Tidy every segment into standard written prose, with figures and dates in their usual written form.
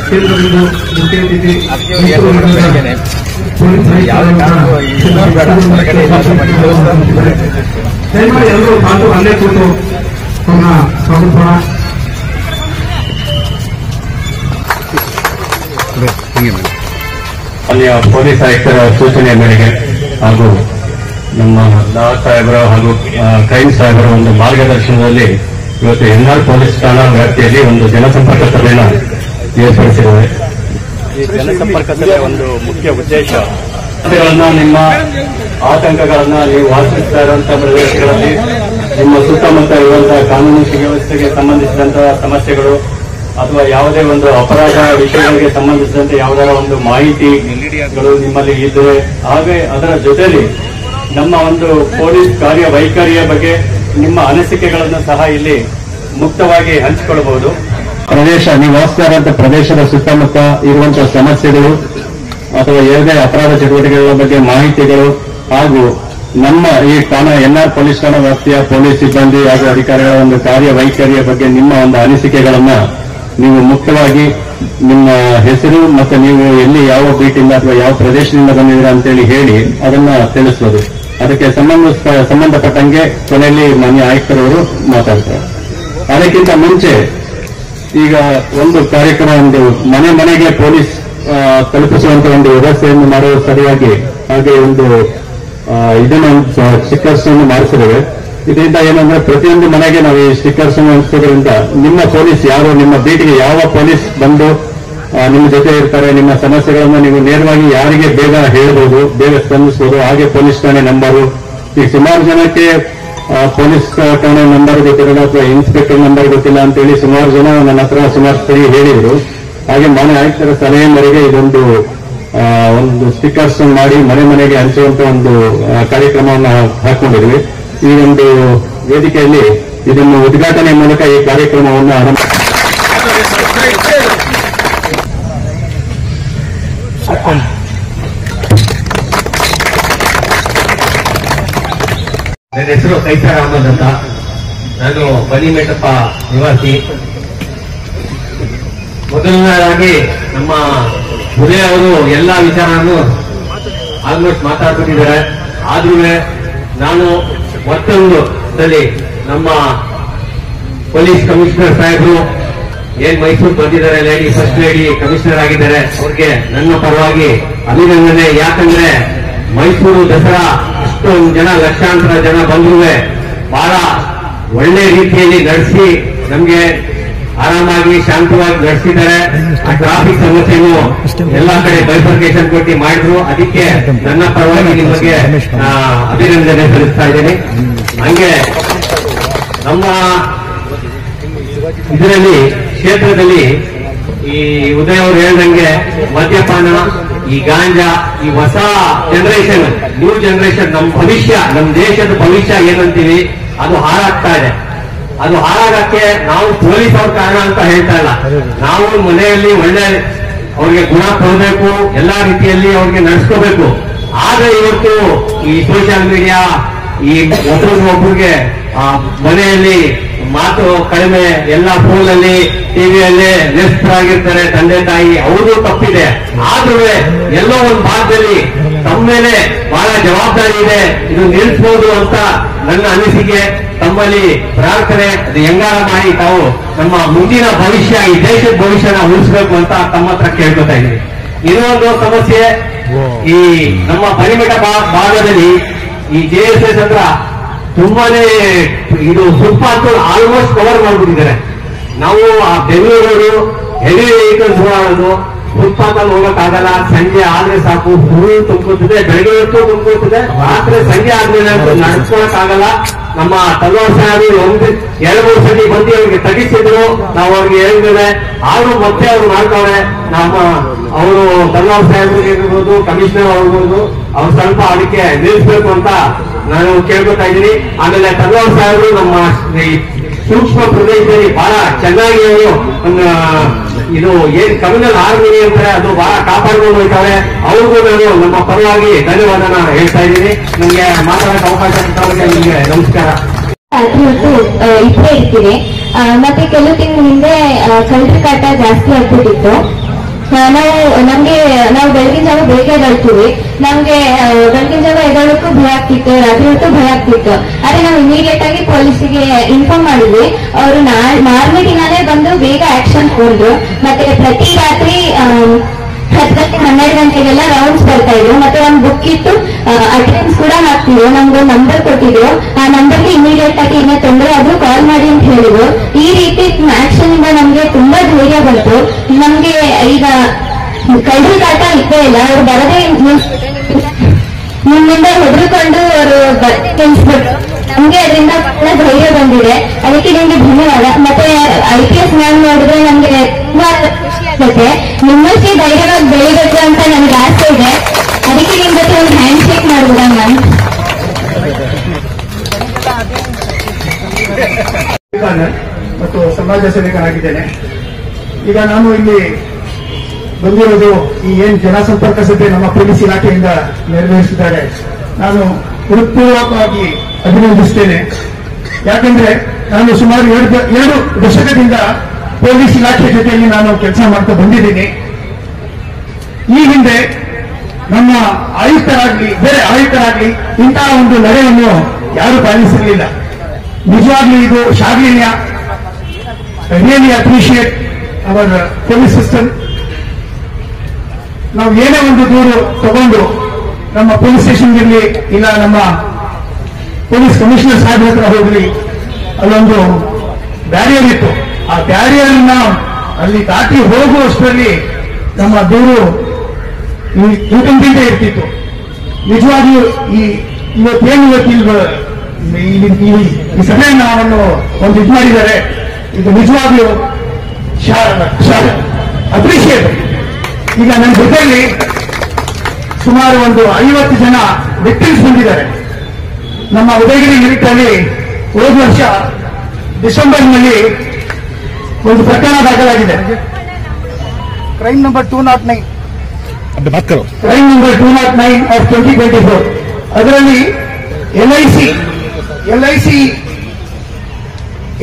ಕೇಂದ್ರದಿಂದ ಮುಖ್ಯ ಅತಿಥಿ ದಯಮಾಡಿ ಎಲ್ಲರೂ ತಾಂಡು ಅಲ್ಲೇ ಕೂತು ಅವನ್ನ ಸ್ವಾಗತಿಸೋಣ. ಅಲ್ಲಿಯ ಪೊಲೀಸ್ ಆಯುಕ್ತರ ಸೂಚನೆಯ ಮೇರೆಗೆ ಹಾಗೂ ನಮ್ಮ ದಾಸ್ ಸಾಹೇಬರ ಹಾಗೂ ಕ್ರೈಮ್ ಸಾಹೇಬರ ಒಂದು ಮಾರ್ಗದರ್ಶನದಲ್ಲಿ ಇವತ್ತು ಎನ್ಆರ್ ಪೊಲೀಸ್ ಠಾಣಾ ವ್ಯಾಪ್ತಿಯಲ್ಲಿ ಒಂದು ಜನಸಂಪರ್ಕ ಸಭೆಯನ್ನು ಏರ್ಪಡಿಸಿದ್ದೇವೆ. ಈ ಜನಸಂಪರ್ಕ ಸಭೆಯ ಒಂದು ಮುಖ್ಯ ಉದ್ದೇಶ ನಿಮ್ಮ ಆತಂಕಗಳನ್ನ ನೀವು ವಾಸಿಸ್ತಾ ಇರುವಂತಹ ಪ್ರದೇಶಗಳಲ್ಲಿ ನಿಮ್ಮ ಸುತ್ತಮುತ್ತ ಇರುವಂತಹ ಕಾನೂನು ಸುವ್ಯವಸ್ಥೆಗೆ ಸಂಬಂಧಿಸಿದಂತಹ ಸಮಸ್ಯೆಗಳು ಅಥವಾ ಯಾವುದೇ ಒಂದು ಅಪರಾಧ ವಿಷಯಗಳಿಗೆ ಸಂಬಂಧಿಸಿದಂತೆ ಯಾವುದರ ಒಂದು ಮಾಹಿತಿಗಳು ನಿಮ್ಮಲ್ಲಿ ಇದ್ದರೆ ಹಾಗೆ ಅದರ ಜೊತೆಲಿ ನಮ್ಮ ಒಂದು ಪೊಲೀಸ್ ಕಾರ್ಯವೈಖರಿಯ ಬಗ್ಗೆ ನಿಮ್ಮ ಅನಿಸಿಕೆಗಳನ್ನು ಸಹ ಇಲ್ಲಿ ಮುಕ್ತವಾಗಿ ಹಂಚಿಕೊಳ್ಳಬಹುದು. ಪ್ರದೇಶ ನೀವು ವಾಸಿಸ್ತಾ ಇರುವಂತಹ ಪ್ರದೇಶದ ಸುತ್ತಮುತ್ತ ಇರುವಂತಹ ಸಮಸ್ಯೆಗಳು ಅಥವಾ ಯಾವುದೇ ಅಪರಾಧ ಚಟುವಟಿಕೆಗಳ ಬಗ್ಗೆ ಮಾಹಿತಿಗಳು ಹಾಗೂ ನಮ್ಮ ಈ ಠಾಣಾ ಎನ್ಆರ್ ಪೊಲೀಸ್ ಠಾಣಾ ವ್ಯಾಪ್ತಿಯ ಪೊಲೀಸ್ ಸಿಬ್ಬಂದಿ ಹಾಗೂ ಅಧಿಕಾರಿಗಳ ಒಂದು ಕಾರ್ಯವೈಖರಿಯ ಬಗ್ಗೆ ನಿಮ್ಮ ಒಂದು ಅನಿಸಿಕೆಗಳನ್ನ ನೀವು ಮುಕ್ತವಾಗಿ ನಿಮ್ಮ ಹೆಸರು ಮತ್ತೆ ನೀವು ಎಲ್ಲಿ ಯಾವ ಬೀಟಿಂದ ಅಥವಾ ಯಾವ ಪ್ರದೇಶದಿಂದ ಬಂದಿದ್ದೀರಾ ಅಂತೇಳಿ ಹೇಳಿ ಅದನ್ನ ತಿಳಿಸೋದು. ಅದಕ್ಕೆ ಸಂಬಂಧಪಟ್ಟಂಗೆ ಕೊನೆಯಲ್ಲಿ ಮಾನ್ಯ ಆಯುಕ್ತರವರು ಮಾತಾಡ್ತಾರೆ. ಅದಕ್ಕಿಂತ ಮುಂಚೆ ಈಗ ಒಂದು ಕಾರ್ಯಕ್ರಮ, ಒಂದು ಮನೆ ಮನೆಗೆ ಪೊಲೀಸ್ ತಲುಪಿಸುವಂತ ಒಂದು ವ್ಯವಸ್ಥೆಯನ್ನು ಮಾಡುವ ಸರಿಯಾಗಿ ಹಾಗೆ ಒಂದು ಇದನ್ನು ಸ್ಟಿಕ್ಕರ್ಸ್ ಅನ್ನು ಮಾಡಿಸಿದ್ದೇವೆ. ಇದರಿಂದ ಏನಂದ್ರೆ ಪ್ರತಿಯೊಂದು ಮನೆಗೆ ನಾವು ಈ ಸ್ಟಿಕ್ಕರ್ಸ್ ಅನ್ನು ಹಂಚೋದ್ರಿಂದ ನಿಮ್ಮ ಪೊಲೀಸ್ ಯಾರು, ನಿಮ್ಮ ಬೀಟಿಗೆ ಯಾವ ಪೊಲೀಸ್ ಬಂದು ನಿಮ್ಮ ಜೊತೆ ಇರ್ತಾರೆ, ನಿಮ್ಮ ಸಮಸ್ಯೆಗಳನ್ನು ನೀವು ನೇರವಾಗಿ ಯಾರಿಗೆ ಬೇಗ ಹೇಳ್ಬೋದು, ಬೇಗ ಸ್ಪಂದಿಸಬಹುದು. ಹಾಗೆ ಪೊಲೀಸ್ ಠಾಣೆ ನಂಬರು, ಈಗ ಸುಮಾರು ಜನಕ್ಕೆ ಪೊಲೀಸ್ ಠಾಣೆ ನಂಬರ್ ಗೊತ್ತಿರಲ್ಲ ಅಥವಾ ಇನ್ಸ್ಪೆಕ್ಟರ್ ನಂಬರ್ ಗೊತ್ತಿಲ್ಲ ಅಂತೇಳಿ ಸುಮಾರು ಜನ ನನ್ನ ಹತ್ರ ಸುಮಾರು ಸರಿ ಹೇಳಿದ್ರು. ಹಾಗೆ ಮಾನ್ಯ ಆಯುಕ್ತರ ಸಲಹೆ ಮೇರೆಗೆ ಇದೊಂದು ಒಂದು ಸ್ಟಿಕ್ಕರ್ಸ್ ಮಾಡಿ ಮನೆ ಮನೆಗೆ ಹಂಚುವಂತ ಒಂದು ಕಾರ್ಯಕ್ರಮವನ್ನು ಹಾಕೊಂಡಿದ್ವಿ. ಈ ಒಂದು ವೇದಿಕೆಯಲ್ಲಿ ಇದನ್ನು ಉದ್ಘಾಟನೆ ಮೂಲಕ ಈ ಕಾರ್ಯಕ್ರಮವನ್ನು ಆರಂಭ. ನನ್ನ ಹೆಸರು ಕೈಸರ್ ಅಹಮದ್ ಅಂತ. ನಾನು ಬನ್ನಿಮೆಟ್ಟಪ್ಪ ನಿವಾಸಿ. ಮೊದಲನೇದಾಗಿ ನಮ್ಮ ಉದಯ ಅವರು ಎಲ್ಲಾ ವಿಚಾರವನ್ನು ಆಲ್ಮೋಸ್ಟ್ ಮಾತಾಡ್ಬಿಟ್ಟಿದ್ದಾರೆ. ಆದ್ರೂ ನಾನು ಮತ್ತೊಂದು ನಮ್ಮ ಪೊಲೀಸ್ ಕಮಿಷನರ್ ಸಾಹೇಬರು ಏನ್ ಮೈಸೂರು ಬಂದಿದ್ದಾರೆ, ಲೇಡಿ ಫಸ್ಟ್ ಲೇಡಿ ಕಮಿಷನರ್ ಆಗಿದ್ದಾರೆ, ಅವ್ರಿಗೆ ನನ್ನ ಪರವಾಗಿ ಅಭಿನಂದನೆ. ಯಾಕಂದ್ರೆ ಮೈಸೂರು ದಸರಾ ಇಷ್ಟೊಂದು ಜನ, ಲಕ್ಷಾಂತರ ಜನ ಬಂದ್ರು ಬಹಳ ಒಳ್ಳೆ ರೀತಿಯಲ್ಲಿ ನಡೆಸಿ ನಮ್ಗೆ ಆರಾಮಾಗಿ ಶಾಂತವಾಗಿ ನಡೆಸಿದ್ದಾರೆ. ಆ ಟ್ರಾಫಿಕ್ ಸಮಸ್ಯೆಯನ್ನು ಎಲ್ಲಾ ಕಡೆ ಬೈಫರ್ಕೇಶನ್ ಕೊಟ್ಟು ಮಾಡಿದ್ರು. ಅದಕ್ಕೆ ನನ್ನ ಪರವಾಗಿ ನಿಮಗೆ ಅಭಿನಂದನೆ ಸಲ್ಲಿಸ್ತಾ ಇದ್ದೇನೆ. ಹಂಗೆ ನಮ್ಮ ಇದರಲ್ಲಿ ಕ್ಷೇತ್ರದಲ್ಲಿ ಈ ಉದಯ ಅವರು ಹೇಳ್ದಂಗೆ ಮದ್ಯಪಾನ, ಈ ಗಾಂಜಾ, ಈ ಹೊಸ ಜನರೇಷನ್, ನ್ಯೂ ಜನರೇಷನ್, ನಮ್ಮ ಭವಿಷ್ಯ, ನಮ್ಮ ದೇಶದ ಭವಿಷ್ಯ ಏನಂತೀವಿ ಅದು ಹಾಳಾಗ್ತಾ ಇದೆ. ಅದು ಹಾಳಾಗಕ್ಕೆ ನಾವು ಪೊಲೀಸ್ ಅವ್ರ ಕಾರಣ ಅಂತ ಹೇಳ್ತಾ ಇಲ್ಲ. ನಾವು ಮನೆಯಲ್ಲಿ ಒಳ್ಳೆ ಅವ್ರಿಗೆ ಗುಣ ಕೊಡಬೇಕು, ಎಲ್ಲಾ ರೀತಿಯಲ್ಲಿ ಅವ್ರಿಗೆ ನಡೆಸ್ಕೋಬೇಕು. ಆದ್ರೆ ಇವತ್ತು ಈ ಸೋಷಿಯಲ್ ಮೀಡಿಯಾ, ಈ ಒಬ್ಬರಿಗೆ ಮನೆಯಲ್ಲಿ ಮಾತು ಕಡಿಮೆ, ಎಲ್ಲ ಫೋನಲ್ಲಿ ಟಿವಿಯಲ್ಲಿ ನಿರತರಾಗಿರ್ತಾರೆ ತಂದೆ ತಾಯಿ, ಅವ್ರಿಗೂ ತಪ್ಪಿದೆ. ಆದ್ರೂ ಎಲ್ಲೋ ಒಂದು ಭಾಗದಲ್ಲಿ ತಮ್ಮ ಮೇಲೆ ಬಹಳ ಜವಾಬ್ದಾರಿ ಇದೆ, ಇದು ನಿಲ್ಲಿಸಬಹುದು ಅಂತ ನನ್ನ ಅನಿಸಿಕೆ. ತಮ್ಮಲ್ಲಿ ಪ್ರಾರ್ಥನೆ, ಅದು ಹೆಂಗಾರ ಮಾಡಿ ತಾವು ನಮ್ಮ ಮುಂದಿನ ಭವಿಷ್ಯ, ಈ ದೇಶದ ಭವಿಷ್ಯನ ಉಳಿಸಬೇಕು ಅಂತ ತಮ್ಮ ಹತ್ರ ಕೇಳ್ಕೊತಾ ಇದ್ದೀನಿ. ಇನ್ನೊಂದು ಸಮಸ್ಯೆ, ಈ ನಮ್ಮ ಬನ್ನಿಮೆಟ್ಟ ಭಾಗದಲ್ಲಿ ಈ JSS ಹತ್ರ ತುಂಬಾನೇ ಇದು ಫುಟ್ಪಾತ್ ಆಲ್ಮೋಸ್ಟ್ ಕವರ್ ಮಾಡ್ಬಿಟ್ಟಿದ್ದಾರೆ. ನಾವು ಆ ಬೆಂಗಳೂರು ಹೆವಿ ವೆಹಿಕಲ್ಸ್ ಓಡಾಡೋದು, ಫುಟ್ಪಾತ್ ಅಲ್ಲಿ ಹೋಗಕ್ಕಾಗಲ್ಲ. ಸಂಜೆ ಆದ್ರೆ ಸಾಕು ಫುಲ್ ತುಂಬ್ಕೊತಿದೆ, ಬೆಳಗ್ಗೆ ಹೊತ್ತು ತುಂಬ್ಕೊತಿದೆ, ರಾತ್ರಿ ಸಂಜೆ ಆದ್ಮೇಲೆ ನಡ್ಸ್ಕೊಳಕ್ಕಾಗಲ್ಲ. ನಮ್ಮ ತಲ್ವಾರ್ ಸಾಹೇಬರು 2-3 ಸತಿ ಬಂದು ಅವ್ರಿಗೆ ತಗಿಸಿದ್ರು, ನಾವು ಅವ್ರಿಗೆ ಹೇಳಿದ್ದೇವೆ. ಆದ್ರೂ ಮತ್ತೆ ಅವ್ರು ಮಾಡ್ತಾರೆ. ನಮ್ಮ ಅವರು ತಲ್ವಾರ್ ಸಾಹೇಬ್ರಿಗೆ ಇರ್ಬೋದು, ಕಮಿಷನರ್ ಅವ್ರಿರ್ಬೋದು, ಅವ್ರು ಸ್ವಲ್ಪ ಅದಕ್ಕೆ ನಿಲ್ಲಿಸಬೇಕು ಅಂತ ನಾನು ಕೇಳ್ಕೊತಾ ಇದ್ದೀನಿ. ಆಮೇಲೆ ತಲ್ವಾರ್ ಸಾಹೇಬರು ನಮ್ಮ ಸೂಕ್ಷ್ಮ ಪ್ರದೇಶದಲ್ಲಿ ಬಹಳ ಚೆನ್ನಾಗಿ ಅವರು ಒಂದು ಇದು ಏನ್ ಕಮ್ಯುನಲ್ ಆರ್ಮಿ ಅಂತಾರೆ ಅದು ಬಹಳ ಕಾಪಾಡ್ಕೊಂಡು ಹೋಗ್ತಾರೆ. ಅವ್ರಿಗೂ ನಾನು ನಮ್ಮ ಪರವಾಗಿ ಧನ್ಯವಾದನ ಹೇಳ್ತಾ ಇದ್ದೀನಿ. ನಮ್ಗೆ ಮಾತಾಡೋಕೆ ಅವಕಾಶ ಕೊಟ್ಟವರಿಗೆ ನಿಮಗೆ ನಮಸ್ಕಾರ. ಇದ್ದೇ ಇರ್ತೀನಿ. ಮತ್ತೆ ಕೆಲವು ತಿಂಗಳ ಹಿಂದೆ ಕಳ್ಳರ ಕಾಟ ಜಾಸ್ತಿ ಆಗ್ಬಿಟ್ಟಿತ್ತು. ನಾವು ಬೆಳಗಿನ ಜಾವ ಬೇಗ ಎದ್ದೇಳ್ತೀವಿ. ನಮ್ಗೆ ಬೆಳಗಿನ ಜಾವ ಎದ್ದೇಳಕ್ಕೂ ಭಯ ಆಗ್ತಿತ್ತು, ರಾತ್ರಿ ಹೊತ್ತು ಭಯ ಆಗ್ತಿತ್ತು. ಆದ್ರೆ ನಾವು ಇಮಿಡಿಯೇಟ್ ಆಗಿ ಪೊಲೀಸಿಗೆ ಇನ್ಫಾರ್ಮ್ ಮಾಡಿದ್ವಿ. ಅವರು ಮಾರನೇ ದಿನಾನೇ ಬಂದು ಬೇಗ ಆಕ್ಷನ್ ತಗೊಂಡ್ರು. ಮತ್ತೆ ಪ್ರತಿ ರಾತ್ರಿ 10-12 ಗಂಟೆಗೆಲ್ಲ ರೌಂಡ್ಸ್ ಬರ್ತಾ ಇದ್ರು. ಮತ್ತೆ ಒಂದು ಬುಕ್ ಇತ್ತು, ಅಟೆಂಡೆನ್ಸ್ ಕೂಡ ಹಾಕ್ತಿದ್ರು. ನಮ್ಗೆ ನಂಬರ್ ಕೊಟ್ಟಿದ್ರು. ಆ ನಂಬರ್ಗೆ ಇಮಿಡಿಯೇಟ್ ಆಗಿ ಏನೇ ತೊಂದರೆ ಆದ್ರೂ ಕಾಲ್ ಮಾಡಿ ಅಂತ ಹೇಳಿದ್ರು. ಈ ರೀತಿ ಆಕ್ಷನ್ ಇಂದ ನಮ್ಗೆ ತುಂಬಾ ಧೈರ್ಯ ಬಂತು. ನಮ್ಗೆ ಈಗ ಕಳ್ಳರ ಕಾಟ ಇದ್ದೇ ಇಲ್ಲ. ಅವ್ರು ಬರದೇ ನಿಮ್ಮಿಂದ ಹೆದರ್ಕೊಂಡು ಅವರು ತಿಳಿಸ್ಬಿಟ್ಟು ನಮ್ಗೆ ಅದರಿಂದ ಧೈರ್ಯ ಬಂದಿದೆ. ಅದಕ್ಕೆ ನಿಮ್ಗೆ ಧನ್ಯವಾದ. ಮತ್ತೆ IPS ಮ್ಯಾಮ್ ನೋಡಿದ್ರೆ ನಮ್ಗೆ ತುಂಬಾ ಖುಷಿ ಆಗುತ್ತೆ. ನಿಮ್ಮಷ್ಟೇ ಧೈರ್ಯವಾಗಿ ಬೆಳಿಬೇಕು ಅಂತ ನಮ್ಗೆ ಆಸೆ ಇದೆ. ಅದಕ್ಕೆ ನಿಮ್ ಜೊತೆ ಒಂದು ಹ್ಯಾಂಡ್ ಶೇಕ್ ಮಾಡ್ಬೋದಾ ಮ್ಯಾಮ್? ಮತ್ತು ಸಮಾಜ ಸೇವಕನಾಗಿದ್ದೇನೆ. ಈಗ ನಾನು ಇಲ್ಲಿ ಬಂದಿರೋದು ಈ ಏನ್ ಜನಸಂಪರ್ಕ ಸಭೆ ನಮ್ಮ ಪೊಲೀಸ್ ಇಲಾಖೆಯಿಂದ ನೆರವೇರಿಸಿದ್ದಾರೆ. ನಾನು ಹೃತ್ಪೂರ್ವಕವಾಗಿ ಅಭಿನಂದಿಸುತ್ತೇನೆ. ಯಾಕಂದ್ರೆ ನಾನು ಸುಮಾರು 2 ದಶಕದಿಂದ ಪೊಲೀಸ್ ಇಲಾಖೆ ಜೊತೆಯಲ್ಲಿ ನಾನು ಕೆಲಸ ಮಾಡ್ತಾ ಬಂದಿದ್ದೀನಿ. ಈ ಹಿಂದೆ ನಮ್ಮ ಆಯುಕ್ತರಾಗ್ಲಿ ಬೇರೆ ಆಯುಕ್ತರಾಗ್ಲಿ ಇಂತಹ ಒಂದು ನಡೆಯನ್ನು ಯಾರು ಪಾಲಿಸಿರಲಿಲ್ಲ. ನಿಜವಾಗ್ಲೂ ಇದು ಶ್ಲಾಘನೀಯ. Really appreciate our police system. ನಾವು ಏನೇ ಒಂದು ದೂರು ತಗೊಂಡು ನಮ್ಮ ಪೊಲೀಸ್ ಸ್ಟೇಷನ್ಗಿರಲಿ ಇಲ್ಲ ನಮ್ಮ ಪೊಲೀಸ್ ಕಮಿಷನರ್ ಸಾಹೇಬ್ ಹತ್ರ ಹೋಗ್ಲಿ, ಅಲ್ಲೊಂದು ಬ್ಯಾರಿಯರ್ ಇತ್ತು. ಆ ಬ್ಯಾರಿಯರ್ನ ಅಲ್ಲಿ ದಾಟಿ ಹೋಗುವಷ್ಟರಲ್ಲಿ ನಮ್ಮ ದೂರು ಇಂಕಂಪ್ಲೀಟೇ ಇರ್ತಿತ್ತು. ನಿಜವಾಗಿಯೂ ಇವತ್ತೇನು ಈ ಸಭೆಯನ್ನು ಅವರನ್ನು ಒಂದು ಇದು ಮಾಡಿದ್ದಾರೆ. ಇದು ನಿಜವಾಗ್ಲೂ ಅಪ್ರಿಷಿಯೇಟ್. ಈಗ ನನ್ನ ಜೊತೆಯಲ್ಲಿ ಸುಮಾರು ಒಂದು 50 ಜನ ವಿಕ್ಟಿಮ್ಸ್ ಬಂದಿದ್ದಾರೆ. ನಮ್ಮ ಉದಯಗಿರಿ ಯೂನಿಟ್ನಲ್ಲಿ ಹೋದ ವರ್ಷ ಡಿಸೆಂಬರ್ನಲ್ಲಿ ಒಂದು ಪ್ರಕರಣ ದಾಖಲಾಗಿದೆ. Crime number 209 of 2024. ಅದರಲ್ಲಿ LIC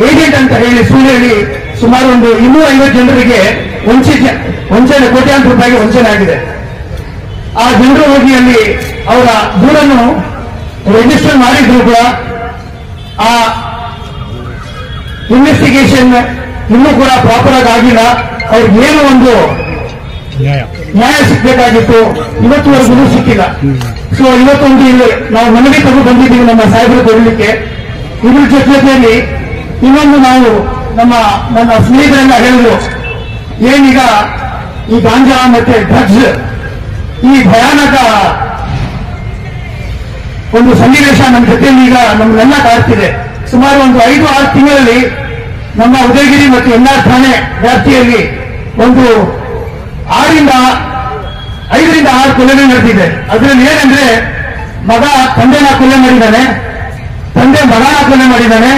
ಏಜೆಂಟ್ ಅಂತ ಹೇಳಿ ಸುಳ್ಳು ಹೇಳಿ ಸುಮಾರು ಒಂದು 250 ಜನರಿಗೆ ವಂಚನೆ ಕೋಟ್ಯಾಂತರ ರೂಪಾಯಿಗೆ ವಂಚನೆ ಆಗಿದೆ. ಆ ಜನರು ಹೋಗಿ ಅಲ್ಲಿ ಅವರ ದೂರನ್ನು ರಿಜಿಸ್ಟರ್ ಮಾಡಿದ್ರು ಕೂಡ ಆ ಇನ್ವೆಸ್ಟಿಗೇಷನ್ ಇನ್ನೂ ಕೂಡ ಪ್ರಾಪರ್ ಆಗಿ ಆಗಿಲ್ಲ. ಅವ್ರಿಗೆ ಏನು ಒಂದು ನ್ಯಾಯ ಸಿಗಬೇಕಾಗಿತ್ತು, ಇವತ್ತುವರೆಗೂ ಸಿಕ್ಕಿಲ್ಲ. ಸೊ ಇವತ್ತೊಂದು ಇಲ್ಲಿ ನಾವು ಮನವಿ ತಗೊಂಡು ಬಂದಿದ್ದೀವಿ ನಮ್ಮ ಸಾಹೇಬರು ಕೊಡಲಿಕ್ಕೆ. ಇದ್ರ ಜೊತೆಯಲ್ಲಿ ಇನ್ನೊಂದು ನಾವು ನನ್ನ ಸ್ನೇಹಿತರೆಲ್ಲ ಹೇಳಿದ್ರು, ಏನೀಗ ಈ ಗಾಂಜಾ ಮತ್ತೆ ಡ್ರಗ್ಸ್ ಈ ಭಯಾನಕ ಒಂದು ಸನ್ನಿವೇಶ ನಮ್ಮ ಜೊತೆಯಲ್ಲಿ ಈಗ ನಮ್ಗೆಲ್ಲ ಕಾಡ್ತಿದೆ. ಸುಮಾರು ಒಂದು 5-6 ತಿಂಗಳಲ್ಲಿ ನಮ್ಮ ಉದಯಗಿರಿ ಮತ್ತು NR ಠಾಣೆ ವ್ಯಾಪ್ತಿಯಲ್ಲಿ ಒಂದು 5ರಿಂದ 6 ಕೊಲೆಗಳು ನಡೆದಿದೆ. ಅದರಲ್ಲಿ ಏನಂದ್ರೆ ಮಗ ತಂದೆನ ಕೊಲೆ ಮಾಡಿದ್ದಾನೆ, ತಂದೆ ಮಗನ ಕೊಲೆ ಮಾಡಿದ್ದಾನೆ,